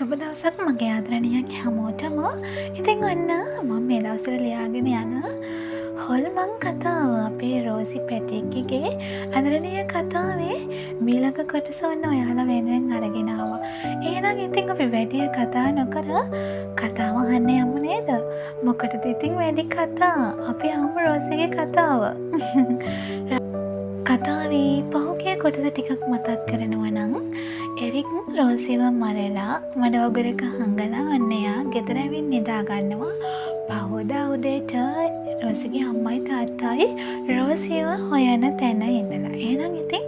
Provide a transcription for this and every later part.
සුබ දවසක් මගේ ආදරණීයන් හැමෝටම. ඉතින් ඔන්න මම මේ දවස්වල ලියාගෙන යන හොල්මන් කතාව අපේ රෝසි පැටික්කගේ ආදරණීය කතාවේ මීළඟ කොටස ඔන්න ඔයාලා වෙනුවෙන් අරගෙන ආවා. එහෙනම් ඉතින් අපි වැඩි කතා නොකර කතාව අහන්න යමු නේද? මොකටද ඉතින් වැඩි කතා? අපි අහමු රෝසිගේ කතාව. කතාවේ පහුගිය කොටස ටිකක් මතක් කරනවා නම් එරික් රෝසිව මරලා මඩ වගුරක හංගලා අන්න එයා ගෙදර ඇවිත් නිදා ගන්නවා. පහුදා උදේට රෝසිගේ අම්මයි තාත්තයි රෝසිව හොයන තැන ඉඳලා. එහෙනම් ඉතින්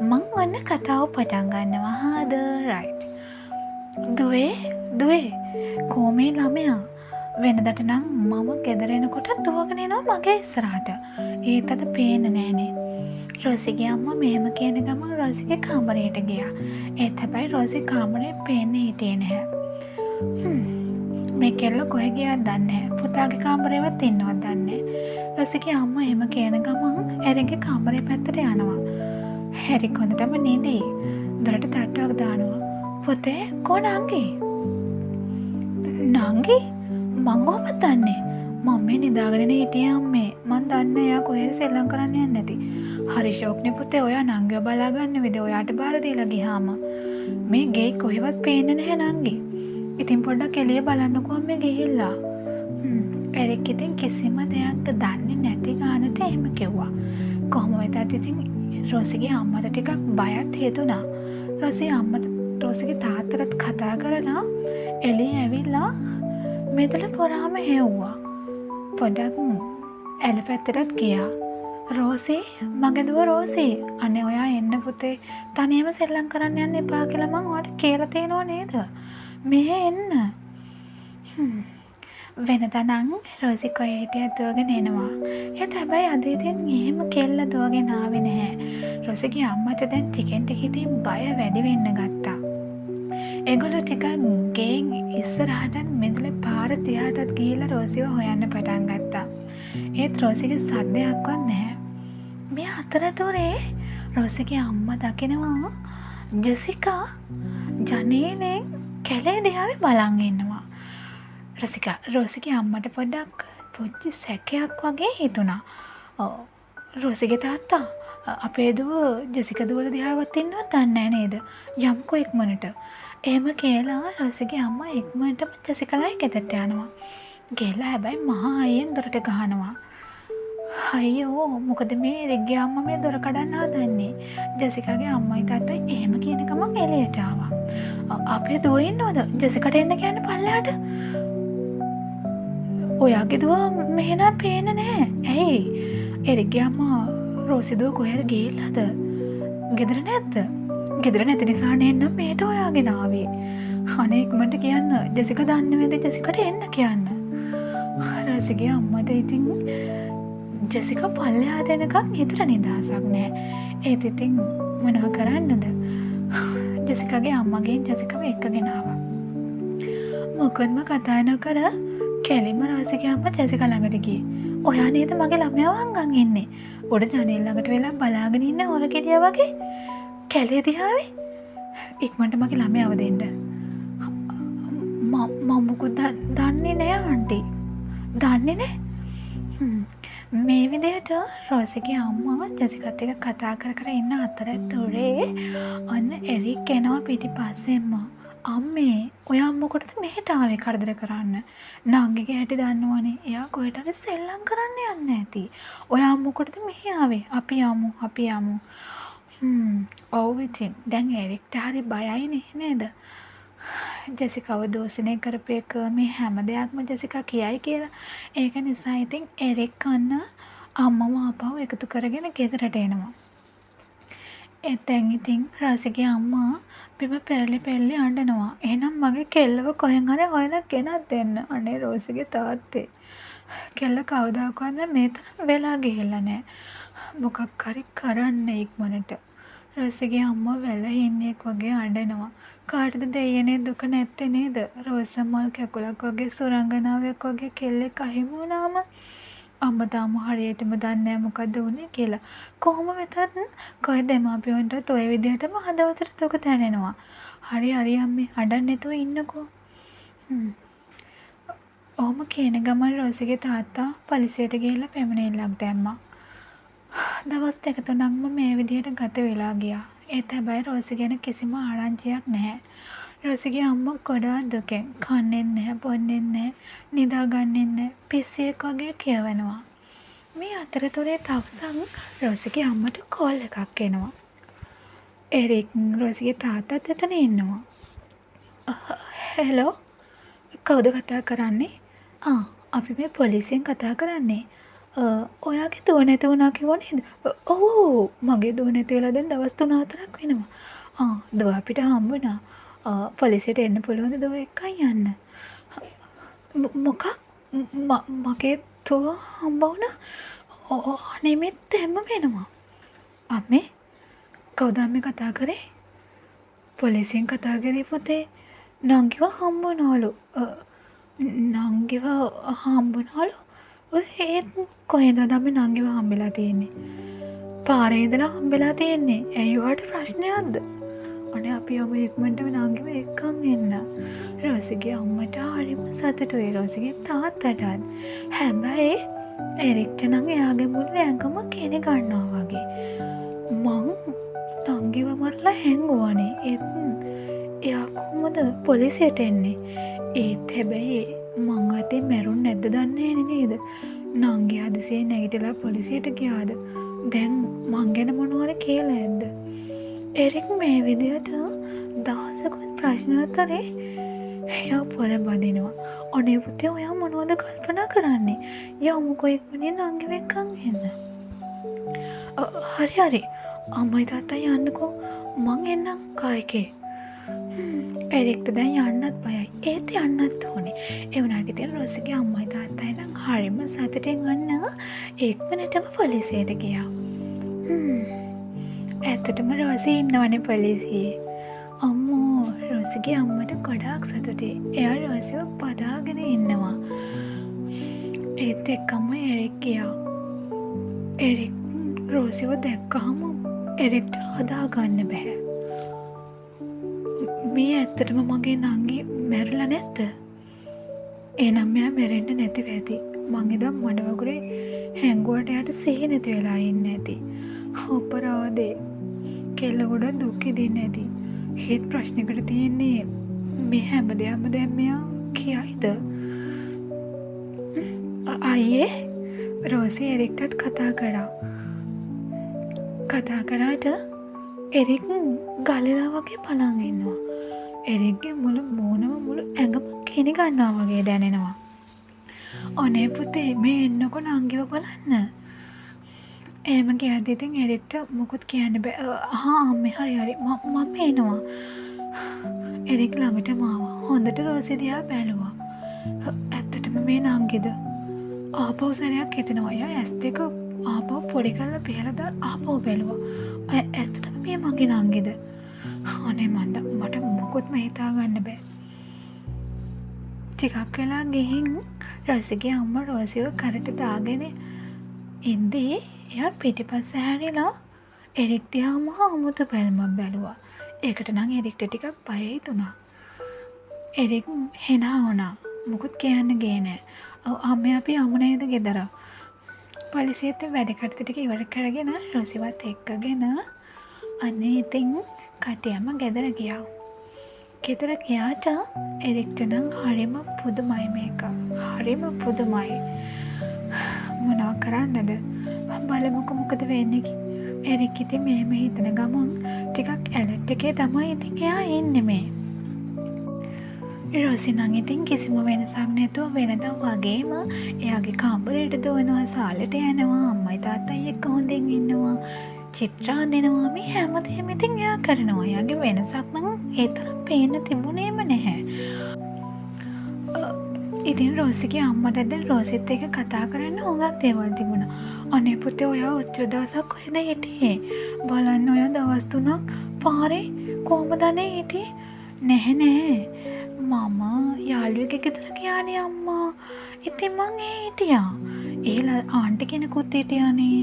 මං ඔන්න කතාව පටන් ගන්නවා. හාද රයිට්. දුවේ කොහොමේ ළමයා? වෙනදට නම් මම ගෙදර එනකොට දුවගෙන එනවා මගේ ඉස්සරහට. ඒත් අද පේන්නේ නෑනේ. රෝසිගේ අම්මා මෙහෙම කියන ගමන් රෝසිගේ කාමරයට ගියා. ඒත් හැබැයි රෝසි කාමරේ පේන්නේ හිටියේ නැහැ. මේ කෙල්ල කොහෙ ගියාද දන්නේ නැහැ. පුතාගේ කාමරේවත් ඉන්නවද දන්නේ නැහැ. රෝසිගේ අම්මා එහෙම කියන ගමන් එරිගේ කාමරේ පැත්තට යනවා. එරික් හොඳටම නිදි. දොරට තට්ටුවක් දානවා. පුතේ කො නංගි? නංගි? මං කොහොමද දන්නේ? මම මේ නිදාගෙන හිටියේ අම්මේ. මං දන්නේ එයා කොහෙද සෙල්ලම් කරන්න යන්නේ නැති. හරි ෂෝක්නේ පුතේ. ඔයා නංගිව බලා ගන්න විදිහ ඔයාට බාර දීලා ගියාම මේ ගේ කොහෙවත් පේන්නේ නැහැ නංගි. ඉතින් පොඩ්ඩක් එළිය බලන්නකෝ අම්මේ ගිහිල්ලා. එරික් ඉතින් කිසිම දෙයක් දන්නේ නැති ගානට එහෙම කිව්වා. කොහොම වෙතත් ඉතින් රෝසිගේ අම්මට ටිකක් බයත් හිතුණා. රෝසිගේ තාත්තට කතා කරලා එළිය ඇවිල්ලා මෙතන පොරාම හෙව්වා. පොඩක් ඇල පැත්තටත් ගියා. රෝසි, මගේ දුව රෝසි, අනේ ඔයා එන්න පුතේ. තනියම සෙල්ලම් කරන්න යන්න එපා කියලා මං ඔයාලට කියලා තියෙනව නේද? මෙහෙ එන්න. වෙනදා නම් රෝසි කොහේ හිටියත් දුවගෙන එනවා. ඒත් හැබැයි අද ඉතින් එහෙම කෙල්ල දුවගෙන ආවේ නැහැ. රෝසිගේ අම්මට දැන් ටිකෙන් ටික ඉතින් බය වැඩි වෙන්න ගත්තා. ඒගොල්ලෝ ටිකක් ගෙන් ඉස්සරහට මෙතන පාර දිහාටත් ගිහිල්ලා රෝසිව හොයන්න පටන් ගත්තා. ඒත් රෝසිගේ සද්දයක්වත් නැහැ. මේ අතරතුරේ රෝසිගේ අම්මා දකිනවා ජෙසිකා ජනේලෙන් කැලේ දිහාවේ බලන් ඉන්නවා. රෝසිගේ අම්මට පොඩ්ඩක් පුංචි සැකයක් වගේ හිතුණා. රෝසිගේ තාත්තා අපේ දුව ජෙසිකා දුවලා දිහාවත් ඉන්නවත් දන්නේ නේද? යම්කෝ ඉක්මනට. එහෙම කියලා රෝසිගේ අම්මා ඉක්මනටම ජෙසිකාලයි ගෙදරට යනවා. ගෙලා හැබැයි මහා අයියෙන් දොරට ගහනවා. අයියෝ මොකද මේ එරික්ගේ අම්මා මේ දොර කඩන්න හදන්නේ? ජෙසිකාගේ අම්මයි තාත්තයි එහෙම කියන ගමන් එළියට ආවා. අපේ දුව ඉන්නවද? ජෙසිකට එන්න කියන්න පල්ලෙහාට. ඔයාගේ දුව මෙහෙනම් පේන්නේ නැහැ. ඇයි? එරික්ගේ අම්මා රෝසි දුව කොහෙද ගිහිල්ලාද? ගෙදර නැද්ද? ගෙදර නැති නිසා නේනම් මේට හොයාගෙන ආවේ. අනේ ඉක්මනට කියන්න. ජෙසිකා දන්නේ නැද්ද ජෙසිකට එන්න කියන්න. රෝසිගේ අම්මට ඉතින් ජෙසිකා පල්ලෙහාට එනකන් හිතට නිදහසක් නැහැ. ඒත් ඉතින් මොනවා කරන්නද? ජෙසිකාගේ අම්මගෙන් ජෙසිකාව එක්කගෙන ආවා. මොකද්ම කතා නොකර කෙලින්ම රෝසිගේ අම්මා ජෙසිකා ළඟට ගියේ. ඔයා නේද මගේ ළමයාව හංගන් ඉන්නේ? උඩ ජනෙල් ළඟට වෙලා බලාගෙන ඉන්න හොරකෙලියා වගේ. කැලේ දිහාවේ ඉක්මනට මගේ ළමයාව දෙන්න. මම මොකද දන්නේ නැහැ ආන්ටි. දන්නේ නැහැ? මේ විදිහට රෝසිගේ අම්මා ජෙසිකාත් එක්ක කතා කර ඉන්න අතරතුරේ ඔන්න එරික් එනවා පිටිපස්සෙන්ම. අම්මේ ඔයා මොකටද මෙහෙට ආවේ කරදර කරන්න? නංගිගේ හැටි දන්නවනේ. එයා කොහෙට හරි සෙල්ලම් කරන්න යන්නේ නැති. ඔයා මොකටද මෙහෙ ආවේ? අපි යමු. ඔව් ඉතින් දැන් එරික්ට හරි බයයි නේද? ජෙසිකාව දෝෂණය කරපේක මේ හැම දෙයක්ම ජෙසිකා කියයි කියලා. ඒක නිසා ඉතින් එරික් අන්න අම්මව ආපහු එකතු කරගෙන ගෙදරට එනවා. එතෙන් ඉතින් රෝසිගේ අම්මා බිම පෙරලි අඬනවා. එහෙනම් මගේ කෙල්ලව කොහෙන් හරි හොයලා ගෙනත් දෙන්න. අනේ රෝසිගේ තාත්තේ. කෙල්ල කවදාකවත් මේ තරම් වෙලා ගිහිල්ලා නැහැ. මොකක් හරි කරන්න ඉක්මනට. රෝසිගේ අම්මා වැළහින්නේක් වගේ අඬනවා. කාටද දෙයනේ දුක නැත්තේ නේද? රෝසමල් කැකුලක් වගේ සුරංගනාවක් වගේ කෙල්ලෙක් අහිමි වුණාම අම්මා තාම හරියටම දන්නේ නැහැ මොකද වුනේ කියලා. කොහොම වෙතත් කොයි දෙමාපියන්ටත් ওই විදිහටම හදවතට දුක දැනෙනවා. හරි හරි අම්මේ අඬන්න නැතුව ඉන්නකෝ. ඔහොම කියන ගමන් රෝසිගේ තාත්තා පොලිසියට ගිහිල්ලා පැමිණිල්ලක් දැම්මා. දවස් දෙක තුනක්ම මේ විදිහට ගත වෙලා ගියා. ඒත් හැබැයි රෝසි ගැන කිසිම ආරංචියක් නැහැ. රෝසිගේ අම්මා ගොඩාක් දුකෙන් කන්නේ නැහැ, බොන්නේ නැහැ, නිදාගන්නේ නැහැ, පිස්සියෙක් වගේ කියවනවා. මේ අතරතුරේ තවසක් රෝසිගේ අම්මට කෝල් එකක් එනවා. එරික් රෝසිගේ තාත්තත් එතන ඉන්නවා. හෙලෝ කවුද කතා කරන්නේ? අපි මේ පොලිසියෙන් කතා කරන්නේ. ඔයාගේ දුව නැති වුණා කිව්වා නේද? ඔව් මගේ දුව නැති වෙලා දැන් දවස් 3-4ක් වෙනවා. දුව අපිට හම්බුණා. පොලිසියට එන්න පුළුවන්ද දුව එක්කන් යන්න? මොකක්? මගේ දුව හම්බ වුණා? අනේ මේ දෙම වෙනවා. අම්මේ කවුද අම්මේ කතා කරේ? පොලිසියෙන් කතා කරේ පුතේ. නංගිව හම්බුණාලු. නංගිව හම්බුණාලු? ඒත් කොහෙන්ද අපි නංගිව හම්බෙලා තියෙන්නේ? පාරේ ඉඳලා හම්බෙලා තියෙන්නේ. ඇයි ඔයාට ප්‍රශ්නයක්ද? අනේ අපි යමු ඉක්මනටම නංගිව එක්කන් එන්න. රෝසිගේ අම්මට හරිම සතුටුයි රෝසිගේ තාත්තටත්. හැබැයි එරික්ට නම් එයාගේ මුළු ඇඟම කෙනෙ ගන්නවා වගේ. මං නංගිව මරලා හැංගුවානේ. ඒත් එයා කොහොමද පොලිසියට එන්නේ? ඒත් හැබැයි මං අතේ මැරුන් නැද්ද දන්නේ නේද? නංගි හදිසියේ නැගිටලා පොලිසියට ගියාද? දැන් මං ගැන මොනවද කියලා ඇද්ද? එරික් මේ විදිහට දහසකුත් ප්‍රශ්න අතරේ එයා පොර බදිනවා. අනේ පුතේ ඔයා මොනවද කල්පනා කරන්නේ? යමුකෝ ඉක්මනින් නංගිව එක්කන් එන්න. හරි අම්මයි තාත්තා යන්නකෝ. මං එන්නම් කායිකේ. එරික්ට දැන් යන්නත් බයයි. ඒත් යන්නත් ඕනේ. ඒ වුණාට ඉතින් රෝසිගේ අම්මයි තාත්තයි නම් හරිම සතුටින් අන්න ඉක්මනටම පොලිසියට ගියා. ඇත්තටම රෝසි ඉන්නවනේ පොලිසියේ. අම්මෝ රෝසිගේ අම්මට ගොඩාක් සතුටුයි. එයා රෝසිව පදාගෙන ඉන්නවා. ඒත් එක්කම එරික් ගියා. එරික් රෝසිව දැක්කහම එරික්ට හදාගන්න බැහැ. මේ ඇත්තටම මගේ නංගි මැරිලා නැද්ද? එහෙනම් මෙයා මැරෙන්න නැතිව ඇති. මං එදා මඩ වගුරේ හැංගුවට යාට සිහි නැති වෙලා ඉන්නේ නැති. අපරාධේ. කෙල්ල ගොඩ දුක් විඳින්න ඇති. හේත් ප්‍රශ්නයකට තියෙන්නේ මේ හැමදේම දැන් මෙයා කියයිද? අයියේ රෝසි එරික්ටත් කතා කරා. කතා කරාට එරික් ගලලා වගේ බලන් ඉන්නවා. එරික්ගේ මුළු ඇඟම කෙනි ගන්නවා වගේ දැනෙනවා. අනේ පුතේ මේ එන්නකො නංගිව බලන්න. එහෙම කියද්දි ඉතින් එරික්ට මොකුත් කියන්න බෑ. අම්මේ හරි මම එනවා. එරික් ළඟටම ආවා. හොඳට රෝසි දිහා බැලුවා. ඇත්තටම මේ නංගිද? ආපහු සැරයක් හිතෙනවා. එයා ඇස් දෙක ආපහු පොඩි කරලා පිහලා ආපහු බැලුවා. ඇත්තටම මේ මගේ නංගිද? අනේ මට මොකුත්ම හිතා ගන්න බෑ. ටිකක් වෙලා ගිහින් රෝසිගේ අම්මා රෝසිව කරට දාගෙන ඉඳී එයා පිටිපස්ස හැරිලා එරික් දිහාම අමුතු බැල්මක් බැලුවා. ඒකට නම් එරික්ට ටිකක් බය හිතුණා. එරික් hina වුණා. මොකුත් කියන්න ගියේ නෑ. අම්මේ අපි යමු නේද ගෙදර? පොලිසියට වැඩ කටයුතු ටික ඉවර කරගෙන රෝසිවත් එක්කගෙන අනේ ඉතින් කටියම ගෙදර ගියා. ගෙදර ගියාට එරික්ට නම් හරිම පුදුමයි මේක. හරිම පුදුමයි. මොනවා කරන්නද? බලමුකෝ මොකද වෙන්නේ. එරික් ඉතින් මෙහෙම හිතන ගමන් ටිකක් ඇලර්ට් එකේ තමයි ඉතින් එයා ඉන්නේ මේ. රෝසි නම් ඉතින් කිසිම වෙනසක් නැතුව වෙනදා වගේම එයාගේ කාමරයට දුවනවා, සාලට යනවා, අම්මයි තාත්තයි එක්ක හොඳින් ඉන්නවා, චිත්‍රා අඳිනවා. මේ හැමදේම ඉතින් එයා කරනවා. එයාගේ වෙනසක් නම් ඒ තරම් පේන්න තිබුණේම නැහැ. ඉතින් රෝසිගේ අම්මට දැන් රෝසිත් එක්ක කතා කරන්න හොඟක් දේවල් තිබුණා. අනේ පුතේ ඔයා උත්තර දවසක් කොහෙද හිටියේ? බලන්න ඔයා දවස් 3ක් පාරේ කොහමද අනේ හිටියේ? නැහැ. මම යාළුවෙක් ගෙදර ගියානේ අම්මා. ඉතින් මං හිටියා. ඒලා ආන්ටි කෙනෙකුත් හිටියානේ.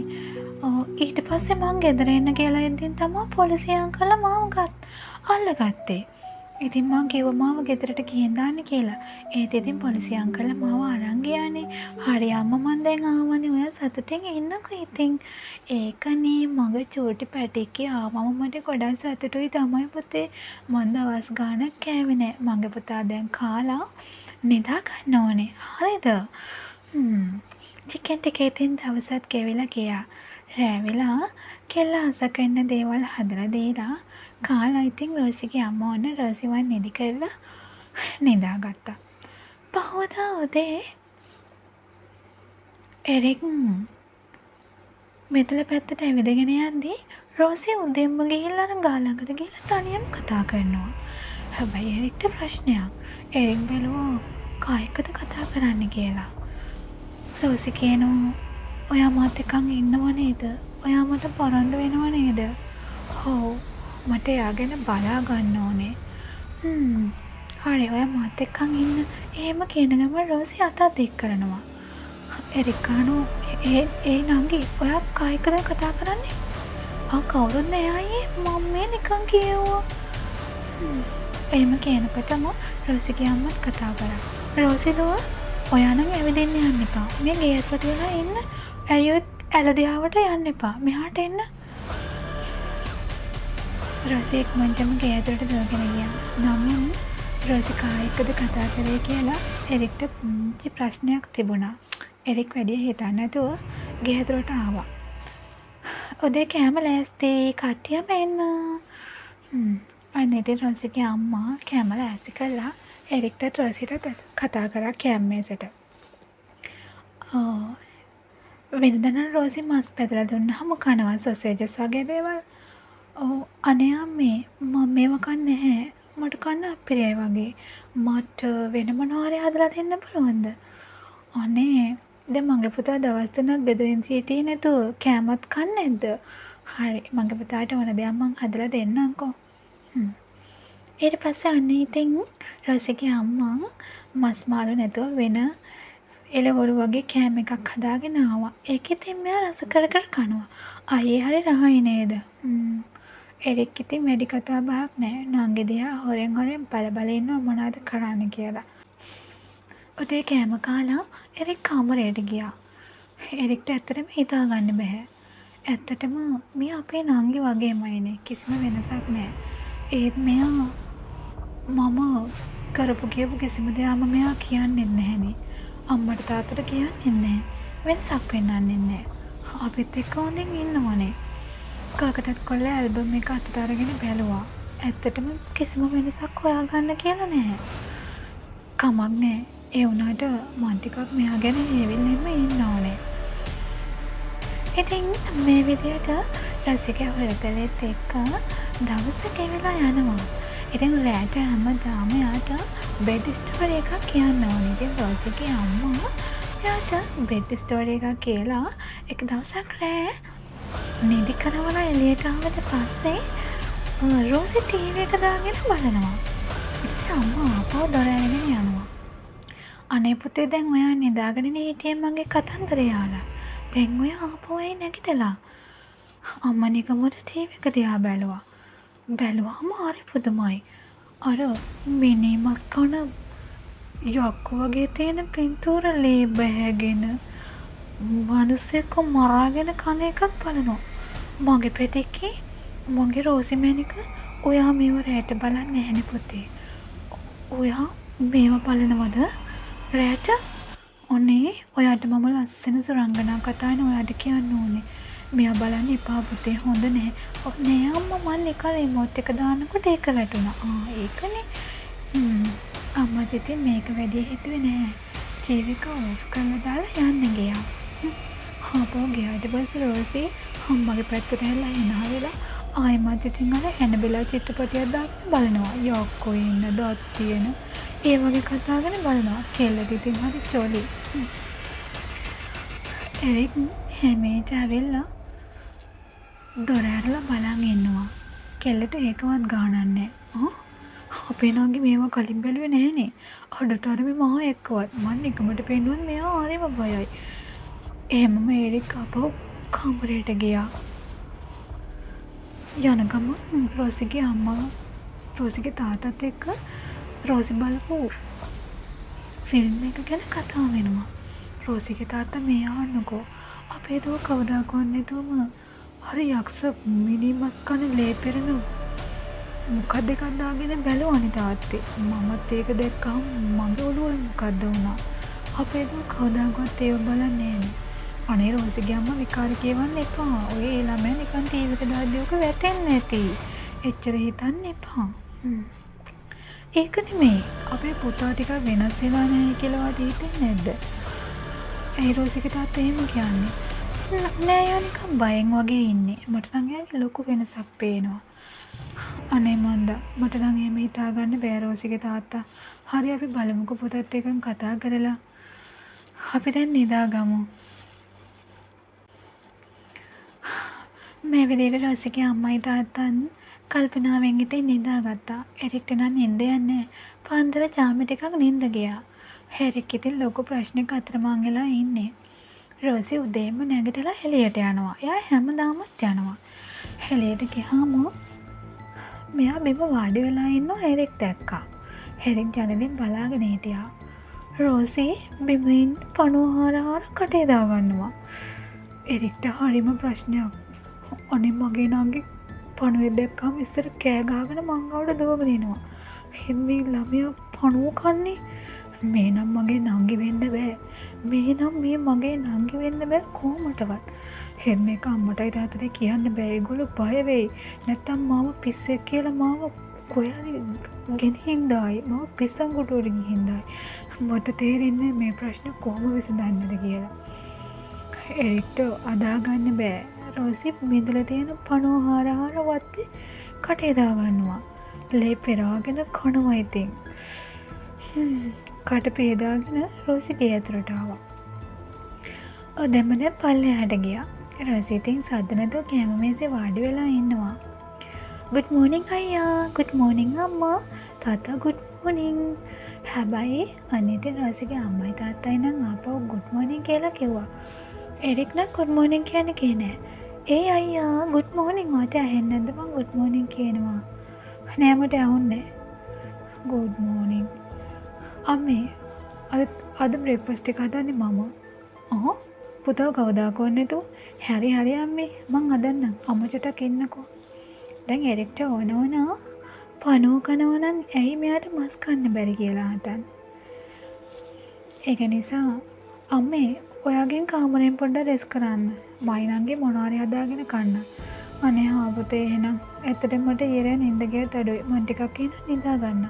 ඊට පස්සේ මං ගෙදර එන්න කියලා ඉඳන් තමයි පොලිසිය අංකල්ලා මාව අල්ලගත්තේ. ඉතින් මං කිව්වා මාව ගෙදරට ගිහින් දාන්න කියලා. ඒත් ඉතින් පොලිසිය අංකල්ලා මාව අරන් ගියානේ. හරි අම්මා මං දැන් ආවනේ. ඔයා සතුටින් ඉන්නකෝ ඉතින්. ඒකනේ මගේ චූටි පැටික්කේ ආවම මට ගොඩක් සතුටුයි තමයි පුතේ. මං දවස් ගාණක් කෑවේ නෑ. මගේ පුතා දැන් කාලා නිදා ගන්න ඕනේ. හරිද? චිකන් ටික ඉතින් දවසත් ගෙවිලා ගියා. රෑ වෙලා කෙල්ල ආස කරන දේවල් හදලා දීලා කාලා ඉතින් රෝසිගේ අම්මා ඔන්න රෝසිවත් නිදි කරලා නිදාගත්තා. පහුවදා උදේ එරික් මෙතල පැත්තට ඇවිදගෙන යද්දී රෝසි උදෙන්ම ගිහිල්ලා අර ගහ ළඟට ගිහිල්ලා තනියම කතා කරනවා. හැබැයි එරික්ට ප්‍රශ්නයක්. එරික් බැලුවා කායකද කතා කරන්න කියලා. රෝසි කියනවා ඔයා මාත් එක්කන් ඉන්නව නේද? ඔයා මට පරන්දු වෙනව නේද? ඔව්. මට එයාගෙන බලා ගන්න ඕනේ. හරි ඔයා මාත් එක්කන් ඉන්න. එහෙම කියන ගමන් රෝසි අතත් එක් කරනවා. එරික් අහනවා ඒ නංගි ඔයා කායිකද කතා කරන්නේ? කවුරුත් නෑ අයියේ මම මේ නිකන් කියෙව්වා. එහෙම කියනකොටම රෝසිගේ අම්මත් කතා කරා. රෝසි දුව ඔයා නම් ඇවිදින්න යන්න එපා. මේ ගේ ඇතුළට වෙලා ඉන්න. ඇයොත් ඇලදියාවට යන්න එපා. මෙහාට එන්න. රෝසි එක්මන්ටම ගේ ඇතුළට දුවගෙන ගියා. නමුත් රෝසි කායිකද කතා කරේ කියලා එරික්ට පුංචි ප්‍රශ්නයක් තිබුණා. එරික් වැඩි හිතන්නේ නැතුව ගේ ඇතුළට ආවා. උදේ කෑම ලෑස්ති කට්ටියම එන්න. අන්න ඉතින් රෝසිගේ අම්මා කෑම ලෑස්ති කළා. එරික්ට රෝසිට කතා කරා කෑම මේසෙට. වෙනදා නම් රෝසි මස් පැදලා දුන්නාම කනවා සොසේජස් වගේ දේවල්. අනේ අම්මේ මම මේව කන්නේ නැහැ. මට කන්න අපිරියයි වගේ. මට වෙන මොනවා හරි හදලා දෙන්න පුළුවන්ද? අනේ දැන් මගේ පුතා දවස් 3ක් බෙදෙන් සිටියේ නැතුව කෑමත් කන්නේ නැද්ද? හරි මගේ පුතාට ඕන දෙයක් මං හදලා දෙන්නම්කෝ. ඊට පස්සේ අනේ ඉතින් රෝසිගේ අම්මා මස් මාළු නැතුව වෙන එළවලු වගේ කෑම එකක් හදාගෙන ආවා. ඒක ඉතින් මෙයා රස කර කර කනවා. අයියේ හරි රහයි නේද? එරික් ඉතින් වැඩි කතා බහක් නැහැ. නංගි දිහා හොරෙන් බල බල ඉන්නව මොනවද කරන්න කියලා. උදේ කෑම කාලා එරික් කාමරයට ගියා. එරික්ට ඇත්තටම හිතා ගන්න බෑ. ඇත්තටම මේ අපේ නංගි වගේමයිනේ. කිසිම වෙනසක් නැහැ. ඒත් මෙයා මම කරපු කියපු කිසිම දෙයක් මෙයා කියන්නේ නැහැනේ. අම්මට තාත්තට කියන්නේ නැහැ. වෙනසක් පෙන්වන්නේ නැහැ. අපිත් එක්ක හොඳින් ඉන්නවනේ. කාකටත් කොල්ල ඇල්බම් එක අතට අරගෙන බැලුවා. ඇත්තටම කිසිම වෙනසක් හොයාගන්න කියලා නැහැ. කමක් නැහැ. ඒ වුණාට මන් ටිකක් මෙයා ගැන හේවිල්ලෙම ඉන්න ඕනේ. ඉතින් මේ විදියට රසිකේ හොරතලෙත් එක්ක දවස ගෙවිලා යනවා. ඉතින් රැට හැමදාම යාට බෙඩ් ස්ටෝරි එකක් කියන්න ඕනේ. ඉතින් රෝසිගේ අම්මා යාට බෙඩ් ස්ටෝරි එකක් කියලා එක දවසක් රෑ නිදි කරවලා එළියට ආවට පස්සේ රෝසි ටීවී එක දාගෙන බලනවා. ඉතින් අම්මා ආපහු දොර ඇරගෙන යනවා. අනේ පුතේ දැන් ඔයා නිදාගෙන හිටියේ මගේ කතන්දරය අහලා. දැන් ඔයා ආපහු නැගිටලා. අම්මා නිකම්ම ටීවී එක දිහා බැලුවා. බැලුවාම හරි පුදුමයි. අර මිනි මස් කන යක්කු වගේ තියෙන පින්තූර ලේ බැහැගෙන මිනිස්සෙක්ව මරාගෙන කන එකක් බලනවා. මගේ පැටික්කේ මගේ රෝසි මැනික ඔයා මේව රැට බලන්නේ නැහැනේ පුතේ. ඔයා මේව බලනවද රැට? ඔනේ ඔයාට මම ලස්සන සුරංගනා කතානේ ඔයාට කියන්න ඕනේ. මෙයා බලන්න එපා පුතේ හොඳ නැහැ. නෑ අම්මා මල්ලි එක රිමෝට් එක දානකොට ඒක වැටුණා. ඒකනේ. අම්මා ඉතින් මේක වැඩි හිතුවේ නෑ. ටීවී එක ඕෆ් කරලා දාලා යන්න ගියා. ආපහු ගියාට පස්සේ රෝසි අම්මගේ පැත්තට හැරිලා එනවා වෙලා ආයෙමත් ඉතින් අර ඇනබෙලා චිත්‍රපටියක් දාගෙන බලනවා. යක්කෝ ඉන්න දොත් තියෙන ඒ වගේ කතාගෙන බලනවා. කෙල්ලට ඉතින් හරි චොලි. එරික් හැමේට ඇවිල්ලා දොර ඇරලා බලන් ඉන්නවා. කෙල්ලට ඒකවත් ගානක් නැහැ. අපේ නංගි මේව කලින් බැලුවේ නැහනේ. අඩතරමේ මහා එක්කවත් මම නිකමට පෙන්නුවන් මෙයා හරිම බයයි. එහෙමම එරික් අපෝ කාමරයට ගියා. යන ගමන් රෝසිගේ අම්මා රෝසිගේ තාත්තත් එක්ක රෝසි බලපු ෆිල්ම් එක ගැන කතා වෙනවා. රෝසිගේ තාත්තා මේ අහන්නකෝ අපේ දුව කවදාකවත් නැතුවම හරි යක්ෂ මිනිමස් කන ලේ පෙරන මොකක්ද එකක් දාගෙන බැලුවනේ තාත්තේ. මමත් ඒක දැක්කම මගේ ඔළුවේ මොකද්ද වුණා. අපේ දුව කවදාකවත් ඒව බලන්නේ නෑනේ. අනේ රෝසිගේ අම්මා විකාර කියවන්න එපා. ඔය ඒ ළමයා නිකන් ටීවී එක දාද්දී ඔක වැටෙන්නේ නැති. එච්චර හිතන්න එපා. ඒක නෙමෙයි. අපේ පුතා ටිකක් වෙනස් වෙලා නැහැ කියලා වාට හිතෙන්නේ නැද්ද? ඒ රෝසිගේ තාත්තා එහෙම කියන්නේ. නෑ යා නිකන් බයෙන් වගේ ඉන්නේ. මට නම් එයාගේ ලොකු වෙනසක් පේනවා. අනේ මන්දා මට නම් එහෙම හිතාගන්න බෑ රෝසිගේ තාත්තා. හරි අපි බලමුකෝ පුතත් එක්ක කතා කරලා. අපි දැන් නිදාගමු. මේ විදිහට රෝසිගේ අම්මයි තාත්තන් කල්පනාවෙන් ඉතින් නිදාගත්තා. එරික්ට නම් නිින්ද යන්නේ. පාන්දර ජාමෙ ටිකක් නිින්ද ගියා. එරික් ඉතින් ලොකු ප්‍රශ්නයක අතරමං වෙලා ඉන්නේ. රෝසි උදේම නැගිටලා එළියට යනවා. එයා හැමදාමත් යනවා. එළියට ගියාම මෙයා බිම වාඩි වෙලා ඉන්නවා එරික් දැක්කා. එරික් ජනෙලෙන් බලාගෙන හිටියා. රෝසි බිමින් පණුව හාර කටේ දාගන්නවා. එරික්ට හරිම ප්‍රශ්නයක්. අනේ මගේ නංගි පණුවේ දැක්කම ඉස්සර කෑ ගහගෙන මං ගාවට දුවගෙන එනවා. මේ ළමයා පණුව කන්නේ. මේ නම් මගේ නංගි වෙන්න බෑ. මේ නම් මේ මගේ නංගි වෙන්න බෑ කොහොමටවත්. එහෙම එක අම්මටයි තාත්තටයි කියන්න බෑ. ඒගොල්ලෝ බය වෙයි. නැත්තම් මාව පිස්සෙක් කියලා මාව කොහේ ගෙනින් දායි. මාව පිස්සන්ගොඩුවට ගිහින් දායි. මට තේරෙන්නේ මේ ප්‍රශ්න කොහොම විසඳන්නද කියලා. ඒකට අදාගන්න බෑ. රෝසි මිදුලේ තියෙන පණුව හාර වත්තේ කටේ දාගන්නවා. ලේ පෙරාගෙන කනවා ඉතින්. කට පේදාගෙන රෝසි ගේ ඇතුළට ආවා. ඔදෙමනේ පල්ලෙහාට ගියා. රෝසි ඉතින් සද්ද නැතුව කැම මේසේ වාඩි වෙලා ඉන්නවා. good morning අයියා. good morning අම්මා. තාත්තා good morning. හැබැයි අනිත් රෝසිගේ අම්මයි තාත්තයි නම් ආපහු good morning කියලා කිව්වා. එරික් නම් good morning කියන්නේ නෑ. ඒ අයියා good morning මට ඇහෙන්නේ නැද්ද මං good morning කියනවා. නෑ මට ඇහුන්නේ. good morning. අම්මේ අද බ්‍රේක්ෆාස්ට් එක හදන්නේ මම. පුතා කවදාකවත් නැතුව. හරි අම්මේ මං හදන්නම්. අම්මචටක් ඉන්නකෝ. දැන් එරික්ට ඕන පණුව කනවා නම් ඇයි මෙයාට මස් කන්න බැරි කියලා හදන්න. ඒක නිසා අම්මේ ඔයාගෙන් කාමරෙන් පොඩ්ඩක් රෙස් කරන්න. මයිනන්ගේ මොනවාරි හදාගෙන කන්න. අනේ ආපතේ එහෙනම් ඇත්තටම මට ඊරේ නිින්ද ගියත් අඩුයි. මං ටිකක් ඉන්න නිදා ගන්න.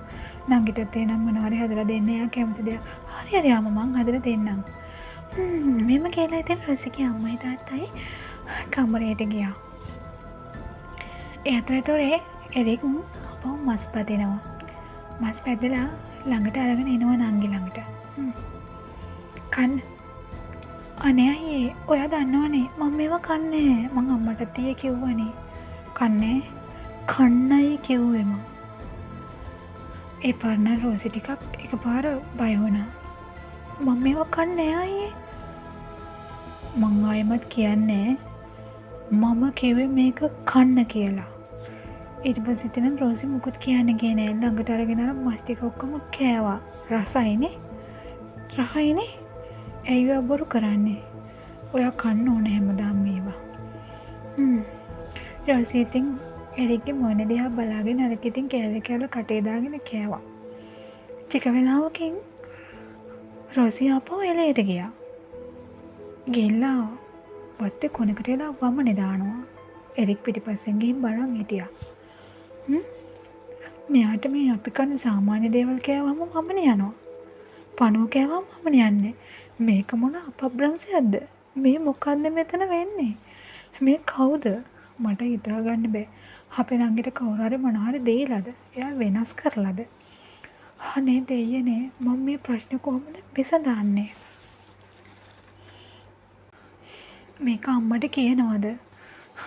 නංගිටත් එනම් මොනවාරි හදලා දෙන්න. එයා කැමති දෙයක්. හරි අම්මා මං හදලා දෙන්නම්. මෙම කියලා ඉතින් රෝසිගේ අම්මයි තාත්තයි කමරේට ගියා. ඒ අතරතුරේ එරික් අපව මස් පදිනවා. මස් පැදලා ළඟට අරගෙන එනවා නංගි ළඟට. කන්න. අනේ අයියේ ඔයා දන්නවනේ මම මේවා කන්නේ. මං අම්මට තියේ කිව්වනේ. කන්නේ කන්නයි කිව්වේ මං. ඒ පරණ රෝසි ටිකක් එකපාර බය වුණා. මම මේවා කන්නේ අයියේ. මං ආයෙමත් කියන්නේ මම කිව්වේ මේක කන්න කියලා. ඊට පස්සේ ඉතින් රෝසි මුකුත් කියන්නේ නෑ. ළඟට අරගෙන මස් ටික ඔක්කොම කෑවා. රසයිනේ. රහයිනේ. ඇයි බොරු කරන්නේ? ඔයා කන්න ඕන හැමදාම මේවා. රෝසි ඉතින් එරික්ගේ මොන දිහා බලාගෙන අරක ඉතින් කෑල්ල කටේ දාගෙන කෑවා. ටික වෙලාවකින් රෝසි ආපහු එළියට ගියා. ගිහිල්ලා වත්තේ කොනකට වෙලා වමනේ දානවා. එරික් පිටිපස්සෙන් ගිහින් බලන් හිටියා. මෙයාට මේ අපි කන සාමාන්‍ය දේවල් කෑවම වමනේ යනවා. පණුව කෑවම වමනේ යන්නේ. මේක මොන අපබ්‍රංශයක්ද? මේ මොකද්ද මෙතන වෙන්නේ? මේ කවුද? මට හිතා ගන්න බෑ. අපේ නංගිට කවුරු හරි මොන හරි දෙයිලාද? එයා වෙනස් කරලාද? අනේ දෙයියනේ මම මේ ප්‍රශ්න කොහොමද විසඳන්නේ? මේක අම්මට කියනවද?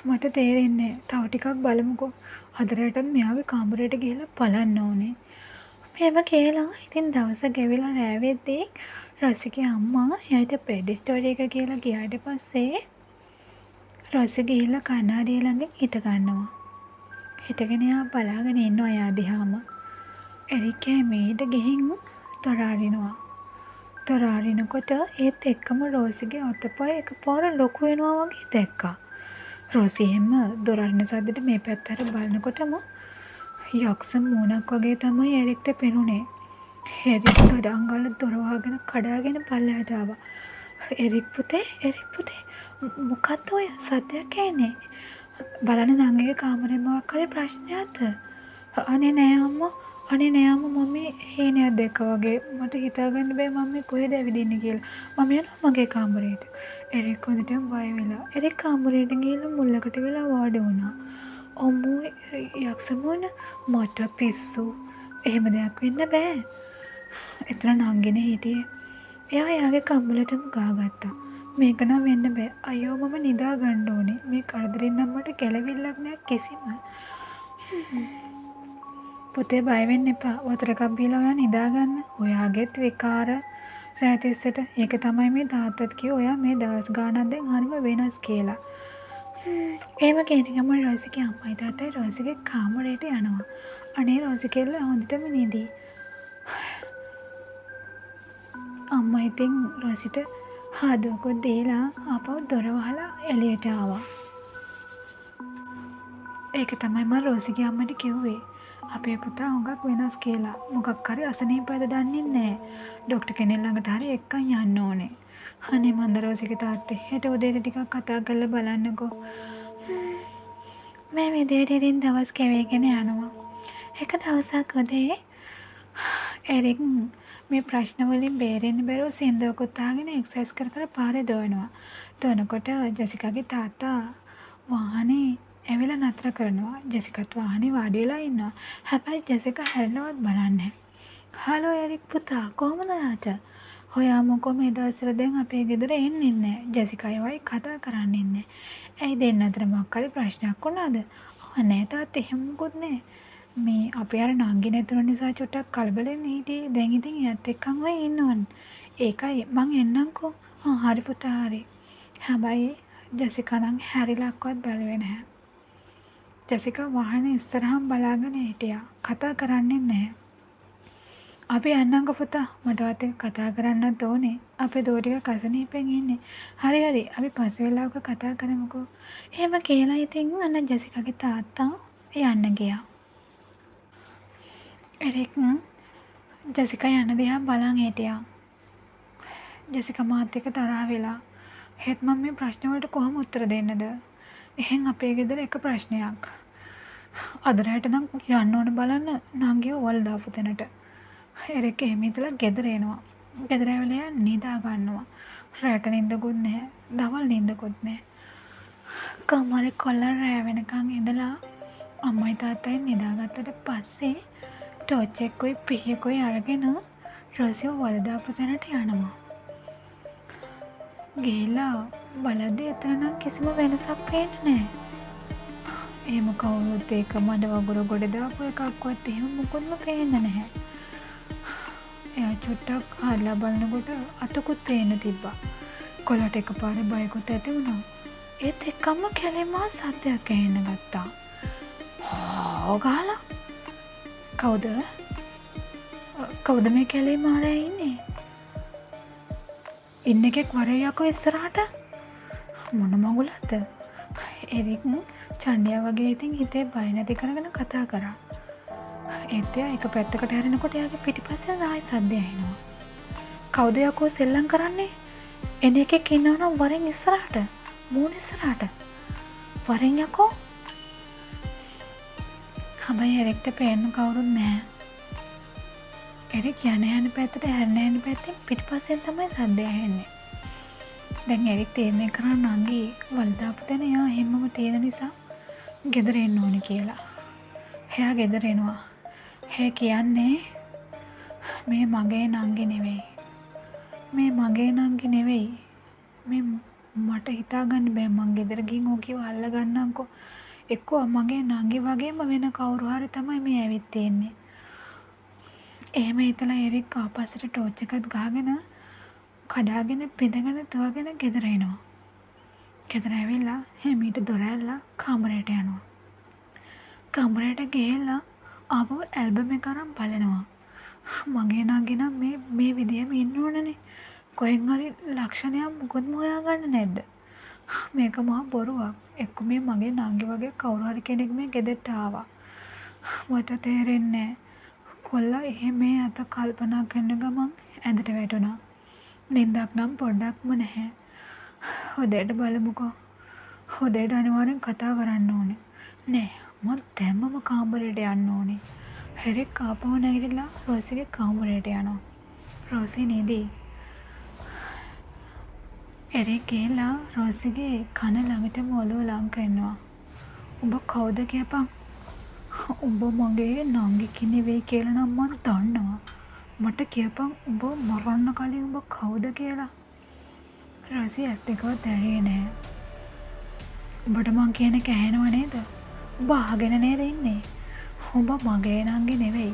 මට තේරෙන්නේ තව ටිකක් බලමුකෝ. අදරටත් මෙයාගේ කාමරයට ගිහලා බලන්න ඕනේ. මේව කියලා ඉතින් දවස ගෙවිලා රෑ වෙද්දී රසිගේ අම්මා එයාට බෙඩ් ස්ටෝරි එක කියලා ගියාට පස්සේ රසි ගිහිල්ලා කණ්ණාඩිය ළඟ හිට ගන්නවා. හිටගෙන එයා බලාගෙන ඉන්නවා එයා දිහාම. එරික් මීට ගිහින් දොර අරිනවා. දොර අරිනකොට ඒත් එක්කම රෝසිගේ අතපය එකපාර ලොකු වෙනවා වගේ දැක්කා. රෝසි එහෙම දොර අරින සද්දෙට මේ පැත්තට බලනකොටම යක්ෂ මූණක් වගේ තමයි එරික්ට පෙනුනේ. එරික් ගඩංගල දොර වහගෙන කඩාගෙන පල්ලෙහාට ආවා. එරික් පුතේ මොකද්ද ඔය සද්දයක් ඇන්නේ? බලන්න නංගිගේ කාමරේ මොකක් හරි ප්‍රශ්නයක්ද? අනේ නෑ අම්මා මම හේනයක් දැක්කා වගේ. මට හිතාගන්න බෑ මම කොහෙද ඇවිදින්නේ කියලා. මම යනවා මගේ කාමරේට. එරික් හොඳටම බය වෙලා. එරික් කාමරේට ගිහලා මුල්ලකට වෙලා වාඩි වුණා. අම්මෝ යක්ෂ මට පිස්සු. එහෙම දෙයක් වෙන්න බෑ. එතන නංගිනේ හිටියේ. එයා එයාගේ කම්බලටම ගාගත්තා. මේක නම් වෙන්න බෑ. අයියෝ මම නිදා ගන්න ඕනේ. මේ කරදරෙන් නම් මට ගැලවිල්ලක් නෑ කිසිම. පුතේ බය වෙන්න එපා. වතුර එකක් බීලා ඔයා නිදා ගන්න. ඔයාගේත් විකාර රැතිස්සට. ඒක තමයි මේ තාත්තත් කිව්වේ ඔයා මේ දවස් ගානක් දැන් හරිම වෙනස් කියලා. එහෙම කියන ගම රෝසිගේ අම්මයි තාත්තයි රෝසිගේ කාමරේට යනවා. අනේ රෝසි කෙල්ල හොඳටම නිදි. අම්මා ඉතින් රෝසිට හාදුවකුත් දීලා ආපහු දොර වහලා එළියට ආවා. ඒක තමයි මම රෝසිගේ අම්මට කිව්වේ. අපේ පුතා හුඟක් වෙනස් කියලා. මොකක් හරි අසනීපද දන්නේ නැහැ. ડોක්ටර් කෙනෙක් ළඟට හරි එක්කන් යන්න ඕනේ. අනේ මන්ද රෝසිගේ තාත්තේ හෙට උදේට ටිකක් කතා කරලා බලන්නකෝ. මේ විදිහට ඉතින් දවස් ගෙවීගෙන යනවා. එක දවසක් උදේ එරික් මේ ප්‍රශ්න වලින් බේරෙන්න බැරුව සින්දුවකුත් අහගෙන එක්සර්සයිස් කර කර පාරේ දුවනවා. දුවනකොට ජෙසිකාගේ තාත්තා වාහනේ ඇවිල්ලා නතර කරනවා. ජෙසිකාත් වාහනේ වාඩි වෙලා ඉන්නවා. හැබැයි ජෙසිකා හැරෙන්නවත් බලන්නේ නැහැ. හලෝ එරික් පුතා කොහමද ආච්ච? ඔයා මොකෝ මේ දවස්වල දැන් අපේ ගෙදර එන්නේ නැහැ. ජෙසිකායි වයි කතා කරන්නේ නැහැ. ඇයි දෙන්න අතර මොකක් හරි ප්‍රශ්නයක් වුණාද? නෑ තාත්තේ එහෙම මොකුත් නෑ. මේ අපි අර නංගි නැතුන නිසා චුට්ටක් කලබලෙන් හිටියේ. දැන් ඉතින් එයත් එක්කම වෙයි ඉන්නවනේ. ඒකයි මං එන්නම්කෝ. හරි පුතා හරි. හැබැයි ජෙසිකා නම් හැරිලක්වත් බැලුවේ නැහැ. ජෙසිකා වාහනේ ඉස්සරහම බලාගෙන හිටියා. කතා කරන්නේ නැහැ. අපි යන්නම්කෝ පුතා. මටවත් එක්ක කතා කරන්නත් ඕනේ. අපේ දෝ ටික කසනීපෙන් ඉන්නේ. හරි අපි පස්සේ වෙලාවක කතා කරමුකෝ. එහෙම කියලා ඉතින් අන්න ජෙසිකාගේ තාත්තා යන්න ගියා. එරික් ජෙසිකා යන දිහා බලන් හිටියා. ජෙසිකා මාත් එක්ක තරහ වෙලා හෙත් මම මේ ප්‍රශ්න වලට කොහොම උත්තර දෙන්නද? එහෙන් අපේ ගෙදර එක ප්‍රශ්නයක්. අද රැට නම් යන්න ඕන බලන්න නංගිව වල් දාපු තැනට. එරික් එහෙම හිතලා ගෙදර එනවා. ගෙදර ඇවිල්ලා නිදා ගන්නවා. රැට නිින්දකුත් නැහැ. දවල් නිින්දකුත් නැහැ. කමාරේ කොල්ලන් රෑ වෙනකන් ඉඳලා අම්මයි තාත්තයි නිදාගත්තට පස්සේ ටෝච් එකකුයි පිහියකුයි අරගෙන රෝසිව වල් දාපු තැනට යනවා. ගිහිල්ලා බලද්දී එතන නම් කිසිම වෙනසක් පේන්නේ නැහැ. එහෙම කවුරුත් ඒක මඩ වගුරු ගොඩ දාපු එකක්වත් එහෙම මොකොත්ම පේන්නේ නැහැ. එයා චුට්ටක් හරලා බලනකොට අතකුත් පේන්න තිබ්බා. කොළට එකපාර බයකුත් ඇති වුණා. ඒත් එක්කම කැලේම සද්දයක් ඇහෙන්න ගත්තා. ගාලා කවුද මේ කැලේ මාරයා ඉන්නේ? ඉන්න එකෙක් වරේ යකෝ ඉස්සරහට. මොන මගුලක්ද? එරික් චණ්ඩියා වගේ ඉතින් හිතේ බය නැති කරගෙන කතා කරා. ඒත් එයා එක පැත්තකට හැරෙනකොට එයාගේ පිටිපස්සෙන් ආයෙ සද්ද ඇහෙනවා. කවුද යකෝ සෙල්ලම් කරන්නේ? එන එකෙක් ඉන්නවනම් වරෙන් ඉස්සරහට. මූණ ඉස්සරහට. වරෙන් යකෝ. හැබැයි එරික්ට පේන්න කවුරුත් නැහැ. එරික් යන පැත්තට හැරෙන පැත්තෙන් පිටිපස්සෙන් තමයි සද්ද ඇහෙන්නේ. දැන් එරික් තීරණය කරා නංගි වල් දාපු තැන එයා හැමම තියෙන නිසා ගෙදර එන්න ඕනේ කියලා. එයා ගෙදර එනවා. ඒ කියන්නේ මේ මගේ නංගි නෙවෙයි. මේ මට හිතාගන්න බෑ මං ගෙදර ගිහින් ඕකියව අල්ල ගන්නම්කෝ. එක්කෝ මගේ නංගි වගේම වෙන කවුරු හරි තමයි මේ ඇවිත් තියෙන්නේ. එහෙම හිතලා එරික් ආපස්සට ටෝච් එකත් ගහගෙන කඩාගෙන පිඳගෙන තවගෙන ගෙදර එනවා. ගෙදර ඇවිල්ලා හැමීට දොර ඇරලා කාමරයට යනවා. කමරයට ගිහිල්ලා ආපහු ඇල්බම් එක අරන් බලනවා. මගේ නංගි නම් මේ විදිහම ඉන්න ඕනනේ. කොහෙන් හරි ලක්ෂණයක් මොකොත්ම හොයාගන්න නැද්ද? මේක මහා බොරුවක්. එක්ක මේ මගේ නංගි වගේ කවුරු හරි කෙනෙක් මේ ගෙදරට ආවා. මට තේරෙන්නේ නැහැ. කොල්ලා එහෙම මේ අත කල්පනා කරන ගමන් ඇඳට වැටුණා. නින්දක් නම් පොඩ්ඩක්ම නැහැ. හොදේට බලමුකෝ. හොදේට අනිවාර්යෙන් කතා කරන්න ඕනේ. නෑ මම දැම්මම කාමරයට යන්න ඕනේ. හෙරෙක් ආපහු නැගිටලා රෝසිගේ කාමරයට යනවා. රෝසි නේදී? එරෙක් ගිහලා රෝසිගේ කන ළඟටම ඔලුව ලං කරනවා. උඹ කවුද කියපන්? උඹ මගේ නංගි කෙනෙක් කියලා නම් මං දන්නවා. මට කියපන් උඹ මරන්න කලින් උඹ කවුද කියලා. රෝසි ඇස් දෙකවත් ඇරියේ නෑ. උඹට මං කියන එක ඇහෙනව නේද? උඹ අහගෙන නේද ඉන්නේ? උඹ මගේ නංගි නෙවෙයි.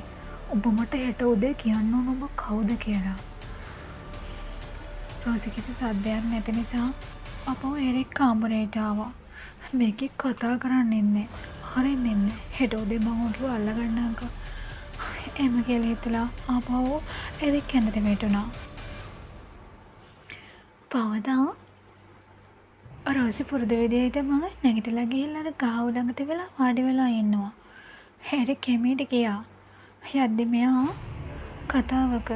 උඹ මට හෙට උදේ කියන්න ඕන උඹ කවුද කියලා. රෝසි කිසි සද්දයක් නැති නිසා අපව එරෙක් කාමරයට ආවා. මේකේ කතා කරන්න ඉන්නේ. හරින්න ඉන්නේ. හෙට උදේ මම උන්ව අල්ලගන්නම්කෝ. එම කියලා හිතලා ආපහු එරෙක් ඇඳට වැටුණා. පවදා රෝසි පුරුදු විදිහටම නැගිටලා ගිහිල්ලා අර ගාව ළඟට වෙලා වාඩි වෙලා ඉන්නවා. එරෙක් කෙමීට ගියා. යද්දි මෙයා කතාවක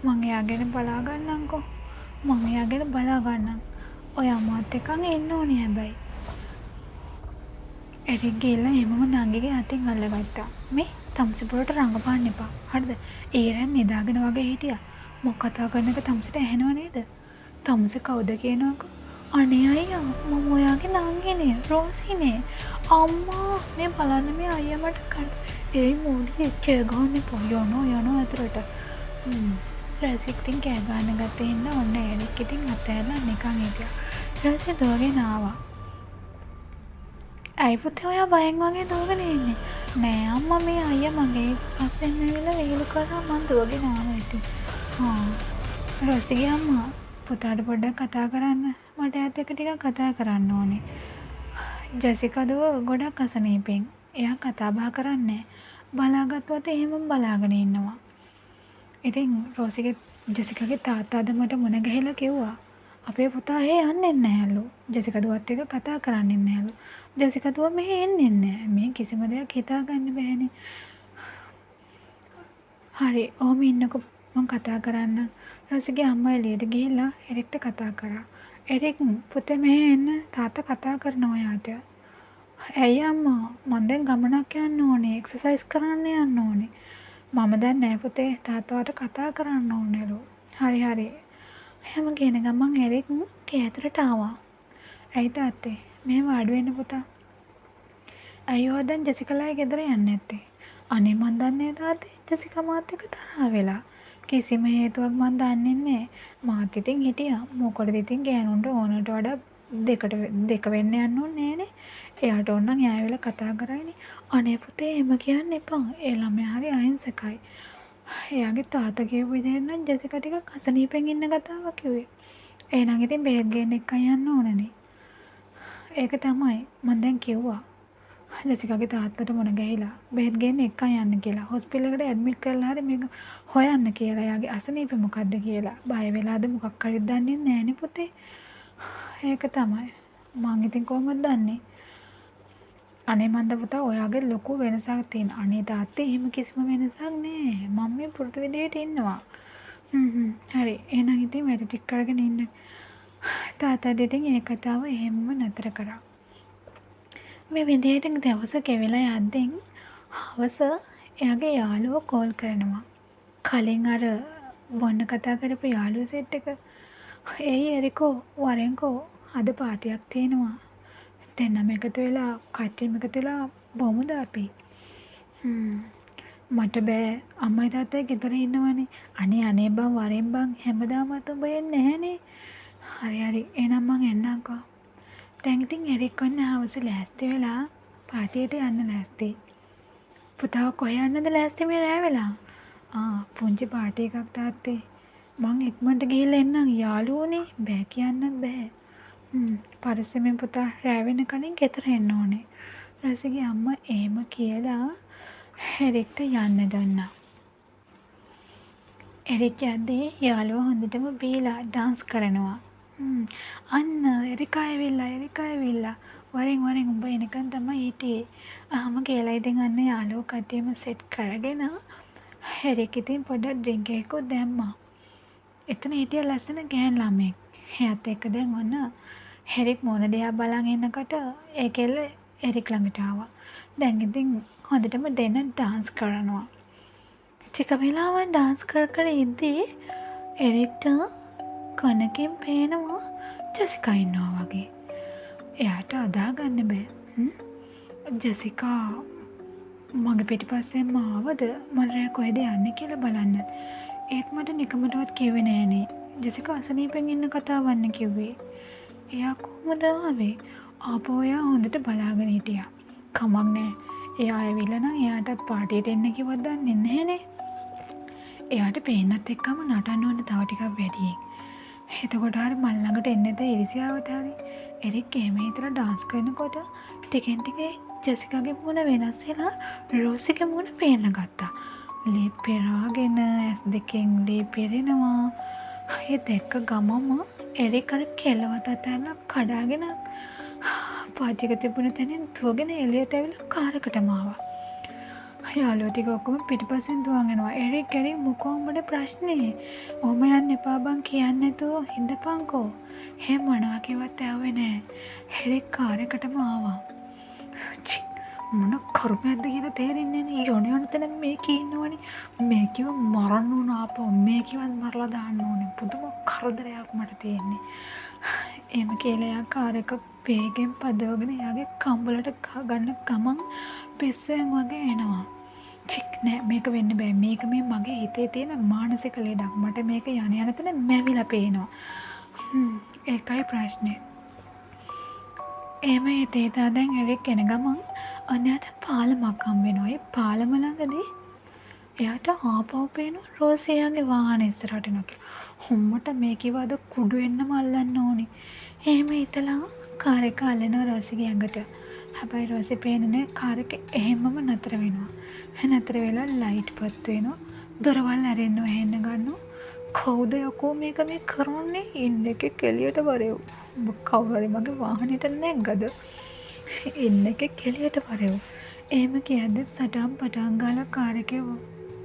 මං එයාගෙන බලා ගන්නම්කෝ. මං එයාගෙන බලා ගන්නම්. ඔයා මාත් එක්කන් එන්න ඕනේ හැබැයි. එරික් ගිහලා එමම නංගිගේ අතින් අල්ලගත්තා. මේ තම්සිපුරට රඟපාන්න එපා. හරිද? ඊරන් නිදාගෙන වගේ හිටියා. මම කතා කරන එක තම්සිට ඇහෙනව නේද? තම්සි කවුද කියනවකෝ? අනේ අයියා මම ඔයාගේ නංගිනේ රෝසිනේ. අම්මා මේ බලන්න මේ අයියා මට කන. ඒ මොඩි කෑ ගහන්න එපා. යනවා ඇතුළට. රසික් ඉතින් කෑ ගන්න ගත්තේ ඉන්න ඔන්න එරික් ඉතින් අතෑරලා නිකන් හිටියා. රසි දුවගෙන ආවා. ඇයි පුතේ ඔයා බයෙන් වගේ දුවගෙන ඉන්නේ? නෑ අම්මා මේ අයියා මගේ පස්සෙන් ඇවිල්ලා වේලු කරා මං දුවගෙන ආවා ඉතින්. රසිගේ අම්මා පුතාට පොඩ්ඩක් කතා කරන්න. මට ඈත් එක්ක ටිකක් කතා කරන්න ඕනේ. ජෙසිකා දුව ගොඩක් අසනීපෙන්. එයා කතා බහ කරන්නේ බලාගත්තුවත් එහෙමම බලාගෙන ඉන්නවා. ඉතින් රෝසිගේ ජෙසිකාගේ තාත්තාද මට මුණ ගැහිලා කිව්වා අපේ පුතා එහෙ යන්නේ නැහැලු. ජෙසිකා දුවත් එක්ක කතා කරන්නේ නැහැලු. ජෙසිකා දුව මෙහෙ එන්නේ නැහැ. මේ කිසිම දෙයක් හිතාගන්න බෑනේ. හරි ඔහොම ඉන්නකො මං කතා කරන්න. රෝසිගේ අම්මා එළියට ගිහිල්ලා එරික්ට කතා කරා. එරික් පුතේ මෙහෙ එන්න තාත්තා කතා කරනවා ඔයාට. ඇයි අම්මා මං දැන් ගමනක් යන්න ඕනේ. එක්සර්සයිස් කරන්න යන්න ඕනේ. මම දැන් නෑ පුතේ තාත්තවට කතා කරන්න ඕනේලු. හරි. එහෙම කියන ගමන් එරික් ගේ ඇතුළට ආවා. ඇයි තාත්තේ මේ වාඩි වෙන්න පුතා. අයියෝ දැන් ජෙසිකලාගේ ගෙදර යන්නේ නැත්තේ. අනේ මන් දන්නේ තාත්තේ ජෙසිකා මාත් එක්ක තරහා වෙලා. කිසිම හේතුවක් මන් දන්නේ නැහැ. මාත් ඉතින් හිටියා. මොකටද ඉතින් ගෑනුන්ට ඕනට වඩා දෙක වෙන්න යන්න ඕනේ නෑනේ. එයාට ඕන නම් එයා වෙලා කතා කරයිනේ. අනේ පුතේ එහෙම කියන්න එපා. ඒ ළමයා හරි අහිංසකයි. එයාගේ තාත්තා කියපු විදිහට නම් ජෙසිකා ටිකක් අසනීපෙන් ඉන්න කතාවක් කිව්වේ. එහෙනම් ඉතින් බෙහෙත් ගේන්න එක්කන් යන්න ඕනනේ. ඒක තමයි මම දැන් කිව්වා. ජෙසිකාගේ තාත්තට මොන ගැහිලා බෙහෙත් ගේන්න එක්කන් යන්න කියලා. හොස්පිටල් එකට ඇඩ්මිට් කරලා හරි මේක හොයන්න කියලා. එයාගේ අසනීප මොකද්ද කියලා. බය වෙලාද මොකක් හරි දන්නේ නැහනේ පුතේ. ඒක තමයි. මං ඉතින් කොහොමද දන්නේ? අනේ මන්ද පුතා ඔයාගේ ලොකු වෙනසක් තියෙන. අනේ තාත්තේ එහෙම කිසිම වෙනසක් නෑ. මම මේ පුරුදු විදිහට ඉන්නවා. හරි. එහෙනම් ඉතින් වැඩ ටික කරගෙන ඉන්න. තාත්තා ඉතින් ඒ කතාව එහෙමම නතර කරා. මේ විදිහට දවස ගෙවිලා යද්දී හවස එයාගේ යාළුවෝ කෝල් කරනවා. කලින් අර බොන්න කතා කරපු යාළුවෝ සෙට් එක. ඒයි එරිකෝ වරෙන්කෝ අද පාටියක් තියෙනවා. දෙන්නම එකතු වෙලා කට්ටියම එකතු වෙලා බොමුද අපි? මට බෑ අම්මයි තාත්තයි ගෙදර ඉන්නවනේ. අනේ බං වරෙන් බං හැමදාමත් උඹ එන්නේ නැහනේ. හරි එහෙනම් මං එන්නම්කෝ. දැන් ඉතින් එරික් ඔන්න හවස ලෑස්ති වෙලා පාටියට යන්න ලෑස්ති. පුතාව කොහෙ යන්නද ලෑස්ති මේ රෑ වෙලා? පුංචි පාටි එකක් තාත්තේ. මං ඉක්මනට ගිහිල්ලා එන්නම් යාළුවෝනේ. බෑ කියන්නත් බෑ. පරිස්සමෙන් පුතා රෑ වෙන කලින් ගෙදර එන්න ඕනේ. රොසිගේ අම්මා එහෙම කියලා එරික්ට යන්න දුන්නා. එරික් යද්දී යාළුවා හොඳටම බීලා ඩාන්ස් කරනවා. අන්න එරිකා ඇවිල්ලා වරෙන් උඹ එනකන් තමයි හිටියේ. කියලා ඉතින් අන්න යාළුවෝ කට්ටියම සෙට් කරගෙන එරික් ඉතින් පොඩ්ඩක් ඩ්‍රින්ක් එකකුත් දැම්මා. එතන හිටිය ලස්සන ගෑන් ළමෙක්. එයාත් එක්ක දැන් ඔන්න එරික් මොන දිහා බලන් ඉන්නකොට ඒ කෙල්ල එරික් ළඟට ආවා. දැන් ඉතින් හොඳටම දෙන්න ඩාන්ස් කරනවා. ටික වෙලාවක් ඩාන්ස් කර ඉද්දී එරික්ට කනකින් පේනවා ජෙසිකා ඉන්නවා වගේ. එයාට අදාගන්න බෑ. ජෙසිකා මගේ පිටිපස්සෙන්ම ආවද මට කොහෙද යන්නේ කියලා බලන්න. ඒත් මට නිකමටවත් කිව්වේ නෑනේ. ජෙසිකා අසනීපෙන් ඉන්න කතාවන්න කිව්වේ. එයා කොහොමද ආවේ? ආපහු එයා හොඳට බලාගෙන හිටියා. කමක් නෑ. එයා ඇවිල්ලා නම් එයාටත් පාටියට එන්න කිව්වද දන්නේ නැහනේ. එයාට පේන්නත් එක්කම නටන්න ඕන තව ටිකක් වැඩියෙන්. එතකොට හරි මල් ළඟට එන්නද ඉරිසියාවට හරි. එරික් එහෙම හිතලා ඩාන්ස් කරනකොට ටිකෙන් ටික ජෙසිකාගේ මුණ වෙනස් වෙලා රොසිගේ මුණ පේන්න ගත්තා. ලේ පෙරාගෙන ඇස් දෙකෙන් ලේ පෙරෙනවා. ඒ දැක්ක ගමම එරික් අර කෙලවත අතහැරලා කඩාගෙන පාටියක තිබුණ තැනින් දුවගෙන එළියට ඇවිල්ලා කාරකටම ආවා. යාළුවෝ ටික ඔක්කොම පිටිපස්සෙන් දුවන් එනවා. එරික් මොකෝ උඹට ප්‍රශ්නේ? ඔහම යන්න එපා බං කියන්නේ නැතුව හිඳපන්කෝ. එහෙම මොනවා කිව්වත් ඇහුවේ නෑ. එරික් කාරකටම ආවා. මොන කර්මයක්ද කියලා තේරෙන්නේ නෑ. යොණ තැන මේක ඉන්නවනේ. මේකව මරන්න ඕන ආපහු. මේකවත් මරලා දාන්න ඕනේ. පුදුම කරදරයක් මට තියෙන්නේ. එහෙම කියලා එයා කාරක වේගෙන් පදවගෙන එයාගේ කම්බලට ගන්න ගමන් පිස්සෙන් වගේ එනවා. නෑ මේක වෙන්න බෑ. මේක මේ මගේ හිතේ තියෙන මානසික ලෙඩක්. මට මේක යන තැන මැවිලා පේනවා. ඒකයි ප්‍රශ්නේ. එහෙම හිතේ දැන් එරික් එන ගමන් අන්නයට පාලමක් හම්බ වෙනවා. ඒ පාලම ළඟදී එයාට ආපහු පේනවා රෝසි එයාගේ වාහනේ ඉස්සරහට එනවා කියලා. හොම්මට මේකේවද කුඩු වෙන්නම අල්ලන්න ඕනේ. එහෙම හිතලා කාර් එක අල්ලනවා රෝසිගේ ඇඟට. හැබැයි රෝසි පේන්නේ නැහැ. කාර් එක එහෙමම නතර වෙනවා. නතර වෙලා ලයිට් පත් වෙනවා. දොරවල් ඇරෙන්න වෙන්න ගන්නවා. කවුද යකෝ මේක මේ කරන්නේ? ඉන්න එකෙක් එළියට වරෙව්. කවුරු හරි මගේ වාහනේට නැග්ගද? ඉන්න එකෙක් එළියට වරෙව්. එහෙම කියද්දි සටන් පටන් ගාලා කාර් එකේ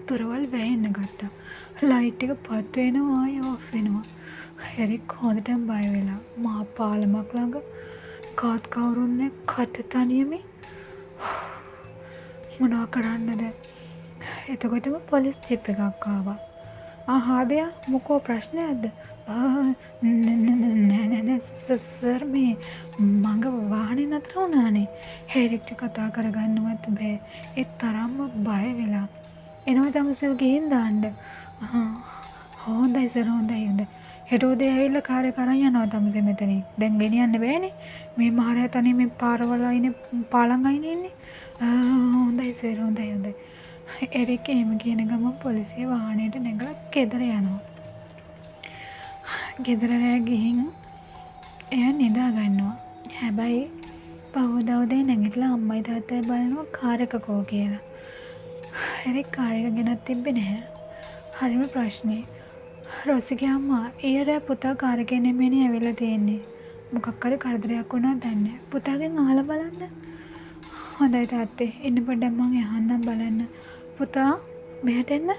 දොරවල් වැහෙන්න ගත්තා. ලයිට් එක පත් වෙනවා ආයෙ ඔෆ් වෙනවා. එරික් හොඳටම බය වෙලා මහා පාලමක් ළඟ කාත් කවුරුන්නේ කට තනියම මොනවා කරන්නද? එතකොටම පොලිස් ජීප් එකක් ආවා. ආහාදයා මොකෝ ප්‍රශ්නයක්ද? නෑ සර් මේ මගේ වාහනේ නතර වුණානේ. එරික්ට කතා කරගන්නවත් බෑ. ඒ තරම්ම බය වෙලා. එනවා තමසල් ගිහින් දාන්න. හොඳයි සර් හොඳයි. හෙට උදේ ඇවිල්ලා කාර් එක අරන් යනවා තමසේ මෙතනින්. දැන් ගෙනියන්න බෑනේ. මේ මහරය තනිය මේ පාරවල අයිනේ පාලං අයිනේ ඉන්නේ. හොඳයි සර් හොඳයි. එරික් එහෙම කියන ගමන් පොලිසිය වාහනේට නැගලා ගෙදර යනවා. ගෙදර ගිහින් එයා නිදා ගන්නවා. හැබැයි පහුවදා උදේ නැගිටලා අම්මයි තාත්තයි බලනවා කාර් එක කෝ කියලා. එරික් කාර් එක ගෙනත් තිබ්බේ නැහැ. හරිම ප්‍රශ්නේ. රොසිගේ අම්මා ඊයර පුතා කාර් එකේ නෙමෙයිනේ ඇවිල්ලා තියෙන්නේ. මොකක් හරි කරදරයක් වුණාද දන්නේ. පුතාගෙන් අහලා බලන්න. හොඳයි තාත්තේ. ඉන්න පොඩ්ඩක් මං යහන්නම් බලන්න. පුතා මෙහෙට එන්න.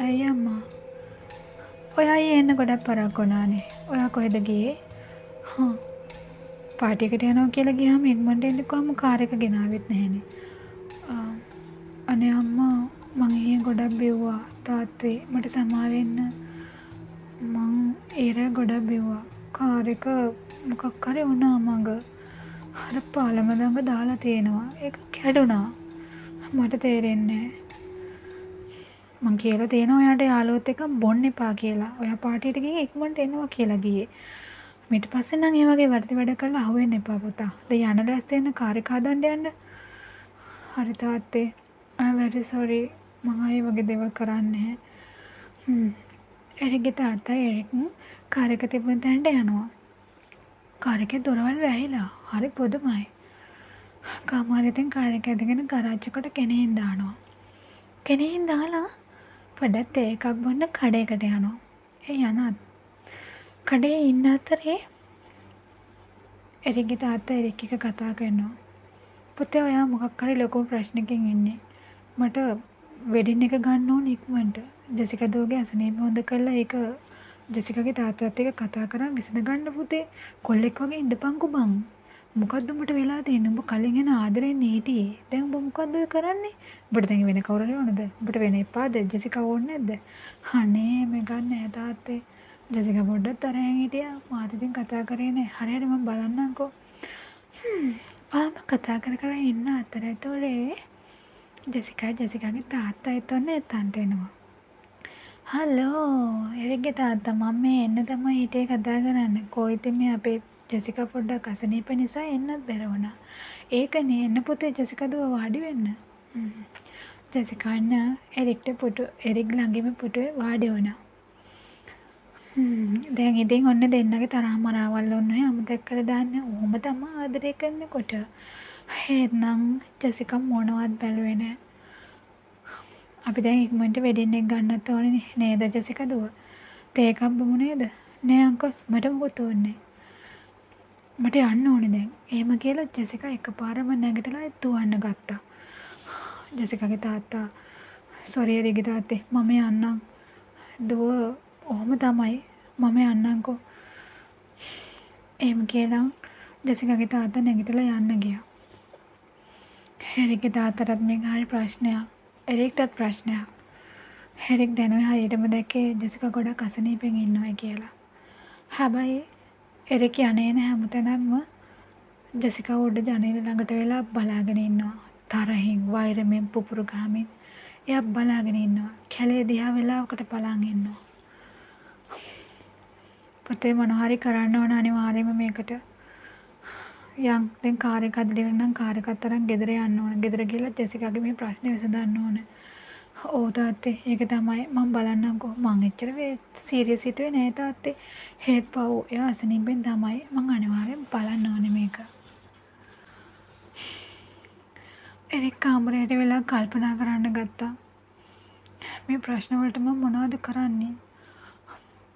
ඇයි අම්මා? ඔයා එන්න ගොඩක් පරක් වුණානේ. ඔයා කොහෙද ගියේ? පාටියකට යනවා කියලා ගියාම ඉක්මනට එන්න කොහම කාර් එක ගෙනාවෙත් නැහනේ. අනේ අම්මා මං ඊයේ ගොඩක් බිව්වා. තාත්තේ මට සමාව වෙන්න. මං ඊයේ ගොඩක් බිව්වා. කාර් එක මොකක් හරි වුණා මග. අර පාලම ළඟ දාලා තියෙනවා. ඒක කැඩුනා. මට තේරෙන්නේ නැහැ. මං කියලා තියෙනවා ඔයාට යාළුවොත් එක්ක බොන්න එපා කියලා. ඔයා පාටියට ගිහින් ඉක්මනට එනවා කියලා ගියේ. ඊට පස්සේ නම් ඒ වගේ වැඩි වැඩ කරලා අහුවෙන්න එපා පුතා. දැන් යන්න දැස්ස වෙන කාර් එක හදන්න යන්න. හරි තාත්තේ. I'm very sorry. මම ඒ වගේ දේවල් කරන්නේ නැහැ. එරික්ගේ තාත්තා එරික් කාර් එක තිබුණ තැනට යනවා. කාර් එකේ දොරවල් වැහිලා. හරි පුදුමයි. කාමාරයෙන් කාර් එක ඇදගෙන ගරාජ්ජකට කෙනෙහින් දානවා. කෙනෙහින් දාලා පොඩ්ඩක් තේ එකක් බොන්න කඩේකට යනවා. ඒ යන කඩේ ඉන්න අතරේ එරික්ගේ තාත්තා එරික් එක කතා කරනවා. පුතේ ඔයා මොකක් හරි ලොකු ප්‍රශ්නකින් ඉන්නේ. මට වෙඩින් එක ගන්න ඕන ඉක්මනට. ජෙසිකා දුවගේ අසනීප හොඳ කරලා ඒක ජෙසිකාගේ තාත්තත් එක්ක කතා කරන් විසඳ ගන්න පුතේ. කොල්ලෙක් වගේ ඉඳපන්කෝ බං. මොකද්ද උඹට වෙලා තියෙන්නේ? උඹ කලින් එන ආදරෙන් හිටියේ. දැන් උඹ මොකද්ද කරන්නේ? උඹට දැන් වෙන කවුරු හරි ඕනද? උඹට වෙන එපාද? ජෙසිකා ඕනේ නැද්ද? අනේ මේ ගන්න නෑ තාත්තේ. ජෙසිකා පොඩ්ඩක් තරහින් හිටියා. මාත් ඉතින් කතා කරේ නෑ. හරි හරි මම බලන්නම්කෝ. ආම කතා කර ඉන්න අතරතුරේ ජෙසිකාගේ තාත්තා එතන එතනට එනවා. හලෝ එරික්ගේ තාත්තා මම මේ එන්න තමයි හිටියේ කතා කරන්න. කොයිද මේ අපේ ජෙසිකා පොඩ්ඩක් අසනීප නිසා එන්නත් බැර වුණා. ඒකනේ එන්න පුතේ ජෙසිකා දුව වාඩි වෙන්න. ජෙසිකා එරික් ළඟින්ම පුටුවේ වාඩි වුණා. දැන් ඉතින් ඔන්න දෙන්නගේ තරහ මරාවල් ඔන්න අමතක කර දාන්න. ඕම තමයි ආදරය කරනකොට. එහෙනම් ජෙසිකා මොනවත් බැලුවේ නෑ. අපි දැන් ඉක්මනට වෙඩින් එක ගන්නත් ඕනේ නේද ජෙසිකා දුව? තේ එකක් බොමු නේද? නෑ අංකල් මට මොකුත් ඕනේ නෑ. මට යන්න ඕනේ දැන්. එහෙම කියලා ජෙසිකා එකපාරම නැගිටලා දුවන්න ගත්තා. ජෙසිකාගේ තාත්තා සෝරි එරික්ගේ තාත්තේ මම යන්නම්. දුව ඔහොම තමයි මම යන්නම්කෝ. එහෙම කියලා ජෙසිකාගේ තාත්තා නැගිටලා යන්න ගියා. එරික්ගේ තාත්තටත් මේක හරි ප්‍රශ්නයක්. එරික්ටත් ප්‍රශ්නයක්. එරික් දැනුවේ හරියටම දැක්කේ ජෙසිකා ගොඩක් අසනීපෙන් ඉන්නවා කියලා. හැබැයි එරික් යන්නේ නැහැ හැමතැනම ජෙසිකා උඩ ජනේල ළඟට වෙලා බලාගෙන ඉන්නවා. තරහින් වෛරයෙන් පුපුරු ගහමින් එයා බලාගෙන ඉන්නවා. කැලේ දිහා වෙලාවකට බලන් ඉන්නවා. පුතේ මොනවා හරි කරන්න ඕන අනිවාර්යයෙන්ම මේකට. යන් දැන් කාර් එක අදලා ඉවරනම් කාර් එකත් අරන් ගෙදර යන්න ඕන. ගෙදර ගිහලා ජෙසිකාගේ මේ ප්‍රශ්නේ විසඳන්න ඕන. ඔව් තාත්තේ ඒක තමයි මම බලන්නම්කෝ. මං එච්චර සීරියස් හිතුවේ නෑ තාත්තේ. හේත් පව් එයා අසනීපෙන් තමයි මං අනිවාර්යෙන් බලන්න ඕනේ මේක. එරික් කාමරයට වෙලා කල්පනා කරන්න ගත්තා. මේ ප්‍රශ්න වලට මම මොනවද කරන්නේ?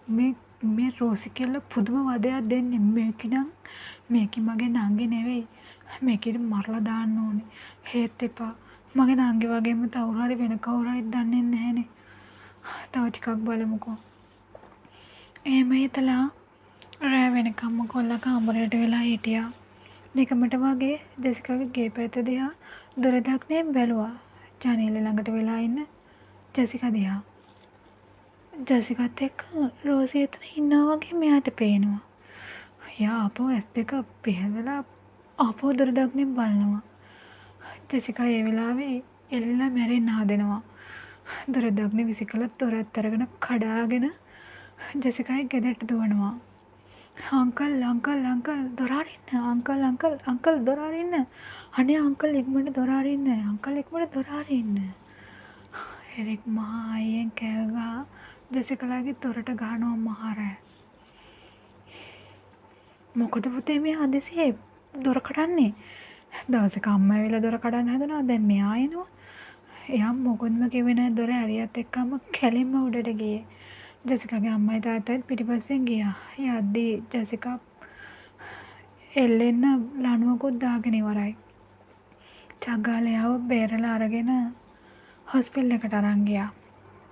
මේ රෝසි කියලා පුදුම වදයක් දෙන්නේ. මේක මගේ නංගි නෙවෙයි. මේකේ මරලා දාන්න ඕනේ. හේත් එපා. මගේ නංගි වගේම තව හරි වෙන කවුරු හරි දන්නේ නැහනේ. තව ටිකක් බලමුකෝ. එහෙම හිතලා රෑ වෙනකම්ම කොල්ලා කාමරයට වෙලා හිටියා. නිකමට වගේ ජෙසිකාගේ ගේ පැත්ත දිහා දොර දක්නේ බැලුවා. ජනේල ළඟට වෙලා ඉන්න ජෙසිකා දිහා. ජෙසිකාත් එක්ක රෝසි එතන ඉන්නවා වගේ මෙයාට පේනවා. එයා ආපහු ඇස් දෙක පිහදලා ආපහු දොර දක්නේ බලනවා. ජෙසිකා ඒ වෙලාවේ එල්ලලා මැරෙන්න හදනවා. දොර දක්නේ විසිකලා දොරත් අරගෙන කඩාගෙන ජෙසිකාගේ ගෙදරට දුවනවා. අංකල් දොර අරින්න. අංකල් දොර අරින්න. අනේ අංකල් ඉක්මනට දොර අරින්න. අංකල් ඉක්මනට දොර අරින්න. එරික් මහා අයියෙන් කෑගා ජෙසිකාගේ දොරට ගහනවා මහරෑ. මොකද පුතේ මේ හදිසියේ දොර කඩන්නේ? දවසක අම්මා ඇවිල්ලා දොර කඩන්න හදනවා. දැන් මෙයා එනවා. එයා මොකොත්ම කිව්වේ නැහැ. දොර ඇරියත් එක්කම කැලින්ම උඩට ගියේ. ජෙසිකාගේ අම්මයි තාත්තයි පිටිපස්සෙන් ගියා. යද්දී ජෙසිකා එල්ලෙන්න ලණුවකුත් දාගෙන ඉවරයි. චග්ගාලයාව බේරලා අරගෙන හොස්පිටල් එකට අරන් ගියා.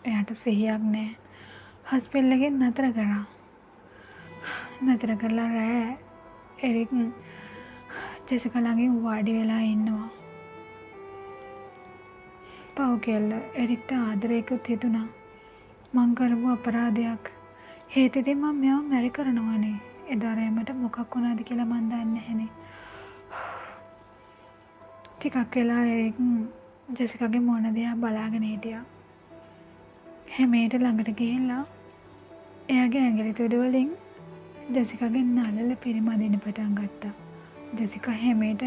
එයාට සිහියක් නැහැ. හොස්පිටල් එකෙන් නතර කරා. නතර කරලා රෑ එරික් ජෙසිකා ළඟින් වාඩි වෙලා ඉන්නවා. පව් කියලා එරික්ට ආදරයකුත් හිතුණා. මං කරපු අපරාධයක්. හේතුවෙන් මම මෙයාව මැරි කරනවානේ. එදා රෑමට මොකක් වුණාද කියලා මන් දන්නේ නැහනේ. ටිකක් වෙලා එරික් ජෙසිකාගේ මොන දිහා බලාගෙන හිටියා. හැමේට ළඟට ගිහිල්ලා එයාගේ ඇඟිලි තුඩු වලින් ජෙසිකාගේ නළල පිරිමදින්න පටන් ගත්තා. ජෙසිකා හැමේට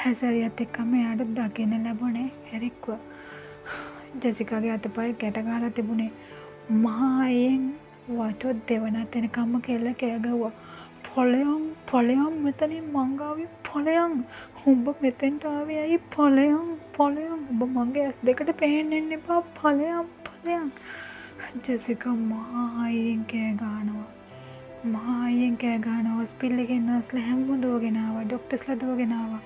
හැසරියත් එක්කම එයාට දකින්න ලැබුණේ එරික්ව. ජෙසිකාගේ අතපය ගැට ගහලා තිබුණේ. මහා අයියෙන් වටොත් දෙවනත් එනකම්ම කෙල්ල කෑ ගැහුවා. ඵලයන් මෙතනින් මං ආවේ ඵලයන්. උඹ මෙතෙන්ට ආවේ ඇයි ඵලයන්. උඹ මගේ ඇස් දෙකට පේන්න එපා ඵලයන්. ජෙසිකා මහායෙන් කෑ ගහනවා. හොස්පිටල් එකෙන් නර්ස්ලා හැමෝම දුවගෙන ආවා. ඩොක්ටර්ස්ලා දුවගෙන ආවා.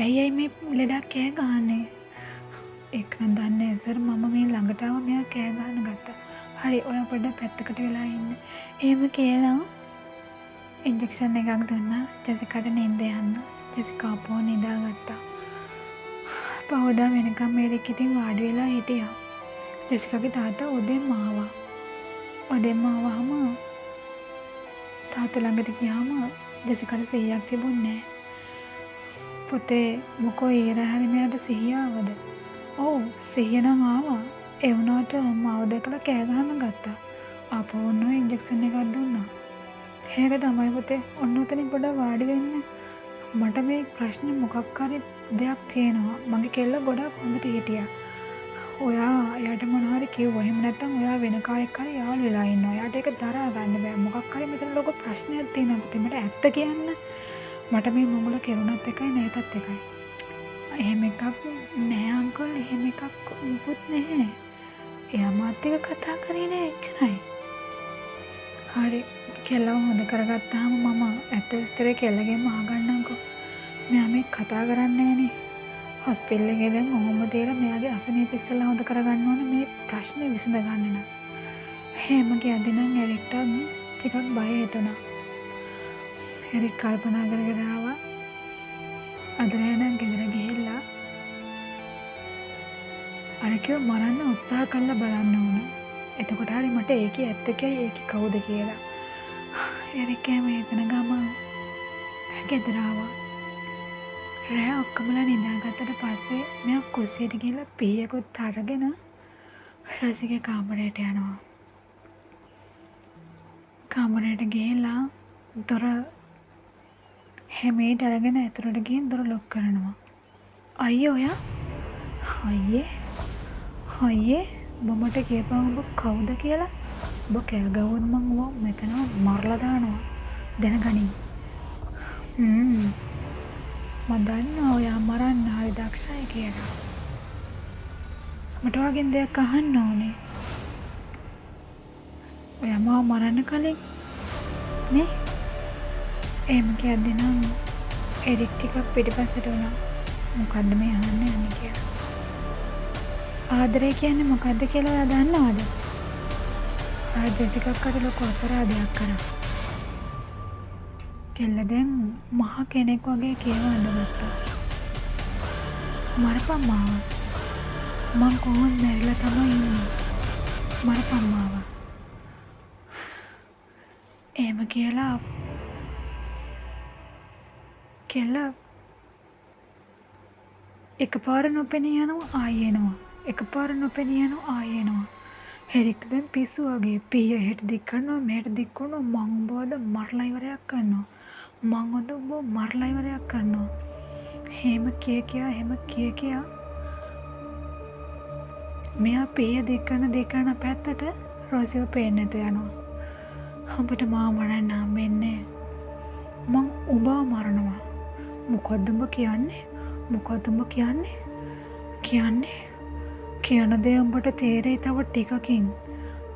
ඇයි මේ ලෙඩක් කෑ ගහන්නේ? ඒක නම් දන්නේ නැහැ සර්. මම මේ ළඟට ආවා මෙයා කෑ ගහන්න ගත්තා. හරි ඔයා පොඩ්ඩක් පැත්තකට වෙලා ඉන්න. එහෙම කියලා ඉන්ජෙක්ෂන් එකක් දුන්නා. ජෙසිකාට නිින්ද යන්න. ජෙසිකා අපෝ නිදාගත්තා. පහුදා වෙනකම් මේරික් ඉතින් වාඩි වෙලා හිටියා. ජෙසිකාගේ තාත්තා උදේම ආවා. ආවම තාත්තා ළඟට ගියාම ජෙසිකාට සිහියක් තිබුණේ නැහැ. පුතේ මොකෝ ඊරහරි මෙයාට සිහිය ආවද? ඔව් සිහිය නම් ආවා. ඒ වුණාට මාව දැකලා කෑ ගහන්න ගත්තා. ආපහු ඔන්න ඉන්ජෙක්ෂන් එකක් දුන්නා. ඒක තමයි පුතේ. ඔන්න උතනින් පොඩ්ඩක් වාඩි වෙන්න. මට මේ ප්‍රශ්නේ මොකක් හරි දෙයක් තියෙනවා. මගේ කෙල්ල ගොඩක් හොඳට හිටියා. ඔයා එයාට මොනවාරි කිව්වා. එහෙම නැත්නම් ඔයා වෙන කායෙක් හරි යාළු වෙලා ඉන්නවා. එයාට ඒක දරා ගන්න බෑ. මොකක් හරි මෙතන ලොකු ප්‍රශ්නයක් තියෙනවා පුතේ. මට ඇත්ත කියන්න. මට මේ මොඟුල කෙරුණත් එකයි නැතත් එකයි. එහෙම එකක් නෑ අංකල්. එහෙම එකක් මුකුත් නැහැ. එයා මාත් එක්ක කතා කරේ නෑ එච්චරයි. හරි කෙල්ලව හොඳ කරගත්තාම මම ඇත්ත විස්තරේ කෙල්ලගෙන්ම අහගන්නම්කෝ. මෙයා මේ කතා කරන්නේ නෑනේ. හොස්පිටල් එකේ දැන් ඔහොම තියලා මෙයාගේ අසනීප ඉස්සෙල්ලා හොඳ කරගන්න ඕනේ මේ ප්‍රශ්නේ විසඳ ගන්න නම්. එහෙම කියද්දි නම් එරික්ට ටිකක් බය හිතුණා. එරික් කල්පනා කරගෙන ආවා. අද රෑ නම් ගෙදර ගිහිල්ලා අර කිව්ව මරන්න උත්සාහ කරලා බලන්න ඕන. එතකොට හරි මට ඒකේ ඇත්ත කියයි ඒකේ කවුද කියලා. එරික් එහෙම හිතන ගමන් ගෙදර ආවා. රෑ ඔක්කොමලා නිදාගත්තට පස්සේ මෙයා කුස්සියට ගිහලා පීයකුත් අරගෙන රසිගේ කාමරයට යනවා. කාමරයට ගිහලා දොර හැමේට අරගෙන ඇතුළට ගිහින් දොර ලොක් කරනවා. අයියේ ඔයා? අයියේ මමට කියපන් ඔබ කවුද කියලා. ඔබ කෑ ගහුවොත් මං ඔබ මෙතන මරලා දානවා. දැනගනින්. මම දන්නවා ඔයා මරන්න හරි දක්ෂයි කියලා. මට වගේ දෙයක් අහන්න ඕනේ. ඔයා මාව මරන්න කලින් නේ? එහෙම කියද්දි නම් එරික් ටිකක් පිටිපස්සට වුණා. මොකද්ද මේ අහන්න යන්නේ කියලා. ආදරේ කියන්නේ මොකද්ද කියලා ඔයා දන්නවද? ආදරේ ටිකක් අර ලොකු අපරාධයක් කරා. කෙල්ල දැන් මහ කෙනෙක් වගේ කියවන්න ගත්තා. මරපන් මාව. මං කොහොමද මැරිලා තමයි ඉන්නේ. මරපන් මාව. එහෙම කියලා කෙල්ල එකපාර නොපෙනී යනවා ආයෙ එනවා. එකපාර නොපෙනී යනවා ආයෙ එනවා. එරික් දැන් පිස්සු වගේ පීය හෙට දික් කරනවා මෙහෙට දික් කරනවා. මං උඹව මරලා ඉවරයක් කරනවා. මං උඹව මරලා ඉවරයක් කරනවා. එහෙම කිය මෙයා පීය දික් කරන පැත්තට රොසිව පේන්නේ නැතු යනවා. උඹට මාව මරන්න හම්බෙන්නේ. මං උඹව මරනවා. මොකද්ද උඹ කියන්නේ? කියන දේ උඹට තේරෙයි තව ටිකකින්.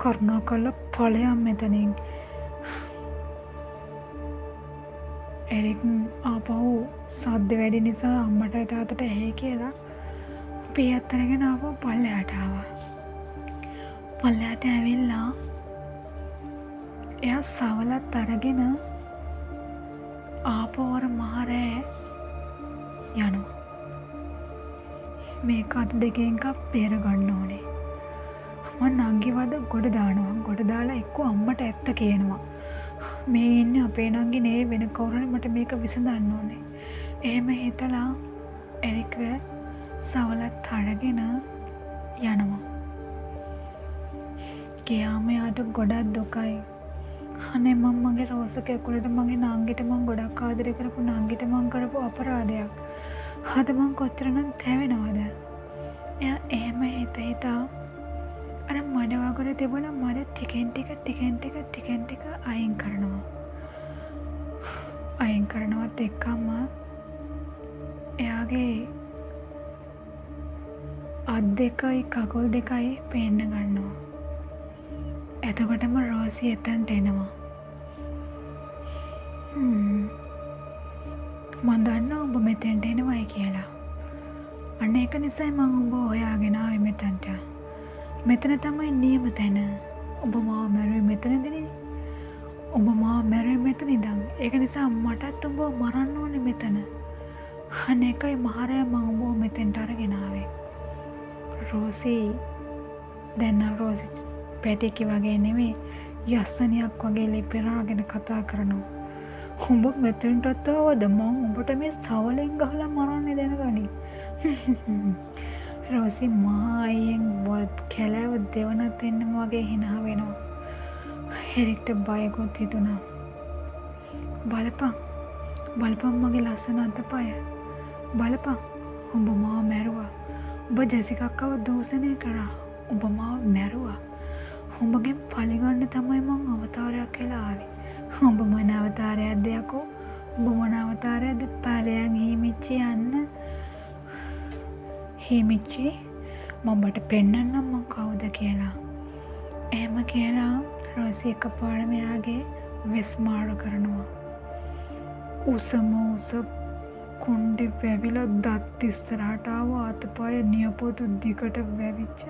කරුණාකරලා ඵලයන් මෙතනින්. එරික් ආපහු සද්ද වැඩි නිසා අම්මට තාත්තට ඇහි කියලා පියත් අරගෙන ආපහු පල්ලෙහාට ආවා. පල්ලෙහාට ඇවිල්ලා එයා සවලත් අරගෙන ආපහු අර මහරෑ යනවා. මේක අත දෙකෙන් එකක් පෙර ගන්න ඕනේ. මම නංගිවද ගොඩ දානවා. ගොඩ දාලා එක්ක අම්මට ඇත්ත කියනවා. මේ ඉන්නේ අපේ නංගි නේ වෙන කවුරුහරි මට මේක විසඳන්න ඕනේ. එහෙම හිතලා එරික් සවලත් අරගෙන යනවා. ගියාම යාට ගොඩක් දුකයි. අනේ මම මගේ රෝස කැකුලට මගේ නංගිට මං ගොඩක් ආදරය කරපු නංගිට මං කරපු අපරාධයක්. අද මං කොච්චරනම් තැවෙනවද? එයා එහෙම හිතා අර මඩ වගුර තිබුණ මඩ ටිකෙන් ටික අයින් කරනවා. අයින් කරනවත් එක්කම එයාගේ අත් දෙකයි කකුල් දෙකයි පේන්න ගන්නවා. එතකොටම රෝසි එතනට එනවා. මං දන්නවා ඔබ මෙතෙන්ට එනවයි කියලා. අන්න ඒක නිසායි මං ඔබ හොයාගෙන ආවේ මෙතනට. මෙතන තමයි නියම තැන. ඔබ මාව මැරුවේ මෙතනදනේ. ඔබ මාව මැරුවේ මෙතන ඉඳන්. ඒක නිසා මටත් ඔබ මරන්න ඕනේ මෙතන. අන්න ඒකයි මහරයා මං ඔබ මෙතෙන්ට අරගෙන ආවේ. රෝසි දැන් නම් රෝසි පැටිකි වගේ නෙමෙයි යස්සනියක් වගේ ලිපිරාගෙන කතා කරනවා. උඹ මෙතෙන්ටත් ආවද? මං උඹට මේ සවලෙන් ගහලා මරන්නේ දැනගනි. රෝසි මායෙන් කැලෑව දෙවනත් එන්නම වගේ හිනා වෙනවා. එරික්ට බයකුත් හිතුණා. බලපන් මගේ ලස්සන අතපය. බලපන් උඹ මාව මැරුවා. ඔබ ජෙසිකා අක්කව දූෂණය කරා. ඔබ මාව මැරුවා. උඹගෙන් පලිගන්න තමයි මං අවතාරයක් කියලා ආවේ. උඹ මොන අවතාරයක්ද යකෝ? උඹ මොන අවතාරයක්ද? පාලයන් හීමිච්චි යන්න. හීමිච්චි මඹට පෙන්නන්නම් මං කවුද කියලා. එහෙම කියලා රෝසි එකපාරම එයාගේ වෙස් මාරු කරනවා. උසම උස කුණ්ඩේ වැවිලා දත් ඉස්සරහට ආව අතපය නියපොතු දිගට වැවිච්ච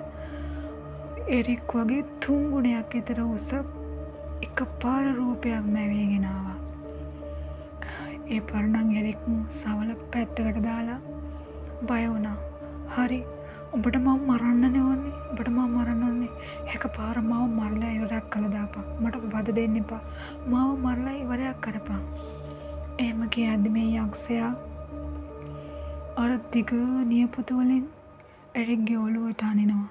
එරික් වගේ 3 ගුණයක් විතර උස එකපාර රූපයක් මැවීගෙන ආවා. ඒ පරණන් එරික් සවල පැත්තකට දාලා බය වුණා. හරි ඔබට මම මරන්න ඕනේ. ඔබට මම මරන්න ඕනේ. එකපාර මාව මරලා ඉවරයක් කළා දාපන්. මට වද දෙන්න එපා. මාව මරලා ඉවරයක් කරපන්. එහෙම කියද්දි මේ යක්ෂයා අර දිග නියපොතු වලින් එරික්ගේ ඔළුවට අනිනවා.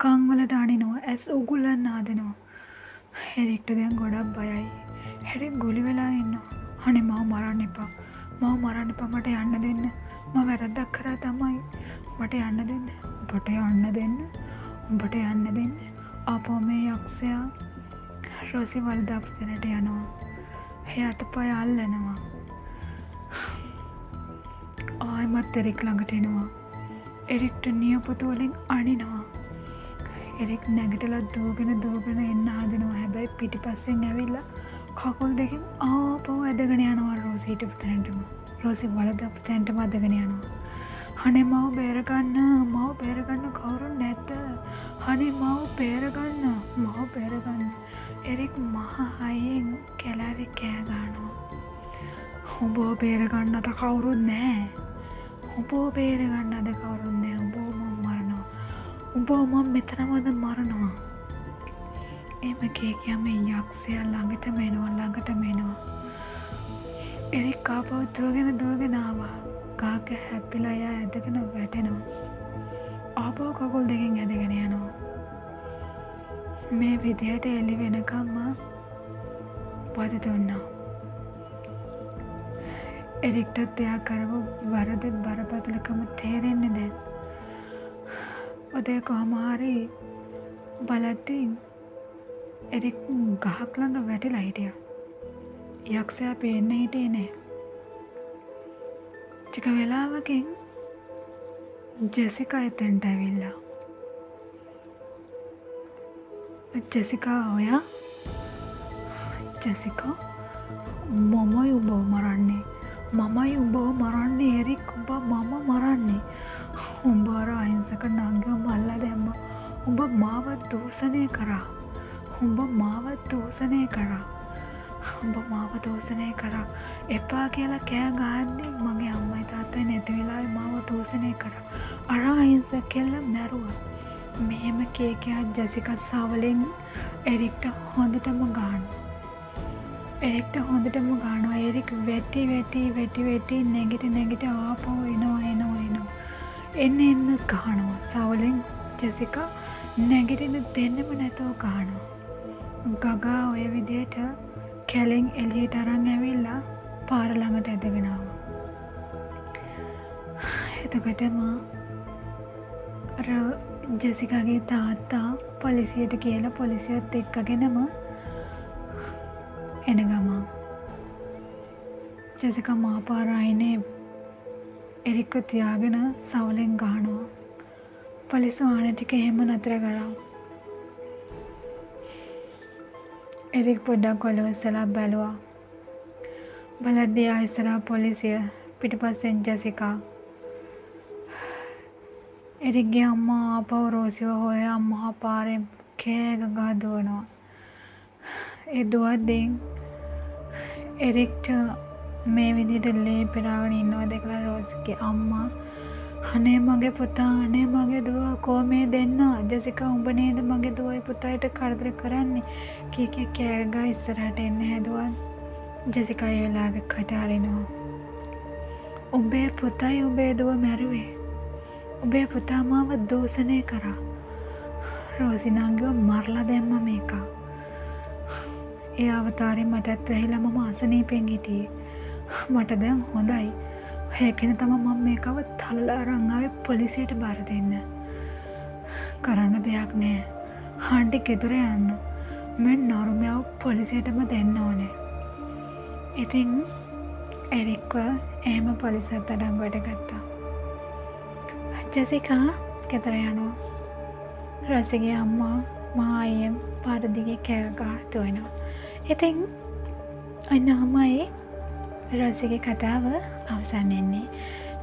කන් වලට අනිනවා. ඇස් උගුලන්න හදනවා. එරික්ට දැන් ගොඩක් බයයි. එරික් ගොලි වෙලා ඉන්නවා. අනේ මාව මරන්න එපා. මාව මරන්න එපා. මට යන්න දෙන්න. මම වැරද්දක් කරා තමයි. මට යන්න දෙන්න. ඔබට යන්න දෙන්න. ඔබට යන්න දෙන්න. අපෝ මේ යක්ෂයා රෝසි වල්දාපු තැනට යනවා. එයා අතපය අල්ලනවා. ආයෙමත් එරික් ළඟට එනවා. එරික්ට නියපොතු වලින් අනිනවා. එරික් නැගිටලා දුවගෙන එන්න හදනවා. හැබැයි පිටිපස්සෙන් ඇවිල්ලා කකුල් දෙකෙන් ආපහු ඇදගෙන යනවා රෝසි හිටපු තැනටම. රෝසි වලදාපු තැනටම ඇදගෙන යනවා. අනේ මාව බේරගන්න කවුරුන් නැද්ද? අනේ මාව බේරගන්න. එරික් මහ හයියෙන් කැලෑවේ කෑ ගන්නවා. උඹව බේරගන්නට කවුරුත් නැහැ. උඹව බේරගන්නද කවුරුත් නැහැ. උඹව මම මරනවා. උඹව මම මෙතනමද මරනවා. එහෙම කියම යක්ෂයා ළඟටම එනවා. එරික් ආපහු දුවගෙන ආවා. කාක හැප්පිලා එයා ඇදගෙන වැටෙනවා. ආපහු කකුල් දෙකෙන් ඇදගෙන යනවා. මේ විදියට එළි වෙනකම්ම වද දුන්නා. එරික්ටත් එයා කරපු වරද බරපතලකම තේරෙන්නේ දැන්. ඔතේ කොහම හරි බලද්දී එරික් ගහක් ළඟ වැටිලා හිටියා. යක්ෂයා පේන්න හිටියේ නෑ. ටික වෙලාවකින් ජෙසිකා එතෙන්ට ඇවිල්ලා. ජෙසිකා ඔයා? ජෙසිකා මමයි උඹව මරන්නේ. එරික් උඹ මම මරන්නේ. උඹ අර අහිංසක නංගව මල්ලා දැම්මා. උඹ මාව දූෂණය කරා. එපා කියලා කෑ ගහද්දි මගේ අම්මයි තාත්තයි නැති වෙලාවේ මාව දූෂණය කරා. අර අහිංසක කෙල්ල මැරුවා. මෙහෙම කියා ජෙසිකා සවලෙන් එරික්ට හොඳටම ගහනවා. එරික් වෙටි නැගිට ආපහු එනවා. එන්න ගහනවා. සවලෙන් ජෙසිකා නැගිටින්න දෙන්නෙම නැතුව ගහනවා. ගගා ඔය විදියට කැලෙන් එළියට අරන් ඇවිල්ලා පාර ළඟට ඇදගෙන ආවා. එතකොටම අර ජෙසිකාගේ තාත්තා පොලිසියට කියලා පොලිසියත් එක්කගෙනම එන ගමන් ජෙසිකා මහපාර ආයිනේ එරික්ව තියාගෙන සවලෙන් ගහනවා. පොලිස් වාහන ටික එහෙම නතර කරා. එරික් පොඩ්ඩක් ඔලුව ඉස්සලා බැලුවා. බලද්දී ආයෙසරා පොලිසිය පිටිපස්සෙන් ජෙසිකා. එරික්ගේ අම්මා ආපහු රෝසිව හොයා මහපාරෙන් කෑ ගගා දුවනවා. ඒ දුවද්දී එරික්ට මේ විදිහට ලේ පෙරාගෙන ඉන්නවා දැකලා රෝසිගේ අම්මා අනේ මගේ පුතා අනේ මගේ දුව කොහේ දෙන්න ජෙසිකා උඹ නේද මගේ දුවයි පුතාට කරදර කරන්නේ කී කෑ ගා ඉස්සරහට එන්න හැදුවා. ජෙසිකා ඒ වෙලාවේ කට අරිනවා. උඹේ පුතයි උඹේ දුව මැරුවේ. උඹේ පුතා මාව දූෂණය කරා. රෝසි නංගිව මරලා දැම්මා මේක. ඒ අවතාරේ මටත් වෙහිලා මම අසනීපෙන් හිටියේ. මට දැන් හොඳයි. ඒකෙන් තමයි මම මේකව තල්ලා අරන් ආවේ පොලිසියට බාර දෙන්න. කරන්න දෙයක් නෑ. ආන්ටි ගෙදර යන්න. මම නෝර්මයාව පොලිසියටම දෙන්න ඕනේ. ඉතින් එරික්ව එහෙම පොලිසියට අඩංගුවට ගත්තා. ජෙසිකා ගෙදර යනවා. රොසිගේ අම්මා මායම් පාර දිගේ කෑ ගහ දුවනවා. ඉතින් අන්නමයි රොසිගේ කතාව අවසන් වෙන්නේ.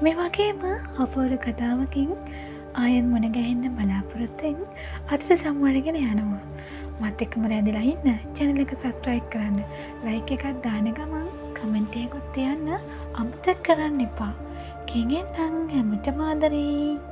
මේ වගේම අපූර්ව කතාවකින් ආයෙත් මුණ ගැහෙන්න බලාපොරොත්තුෙන් අදට සම්වර්ධගෙන යනවා. මත් එක්කම රැඳිලා ඉන්න channel එක subscribe කරන්න. like එකක් දාන ගමන් comment එකකුත් තියන්න අමතක කරන්න එපා. කිගෙන් නම් හැමතෙම ආදරේ.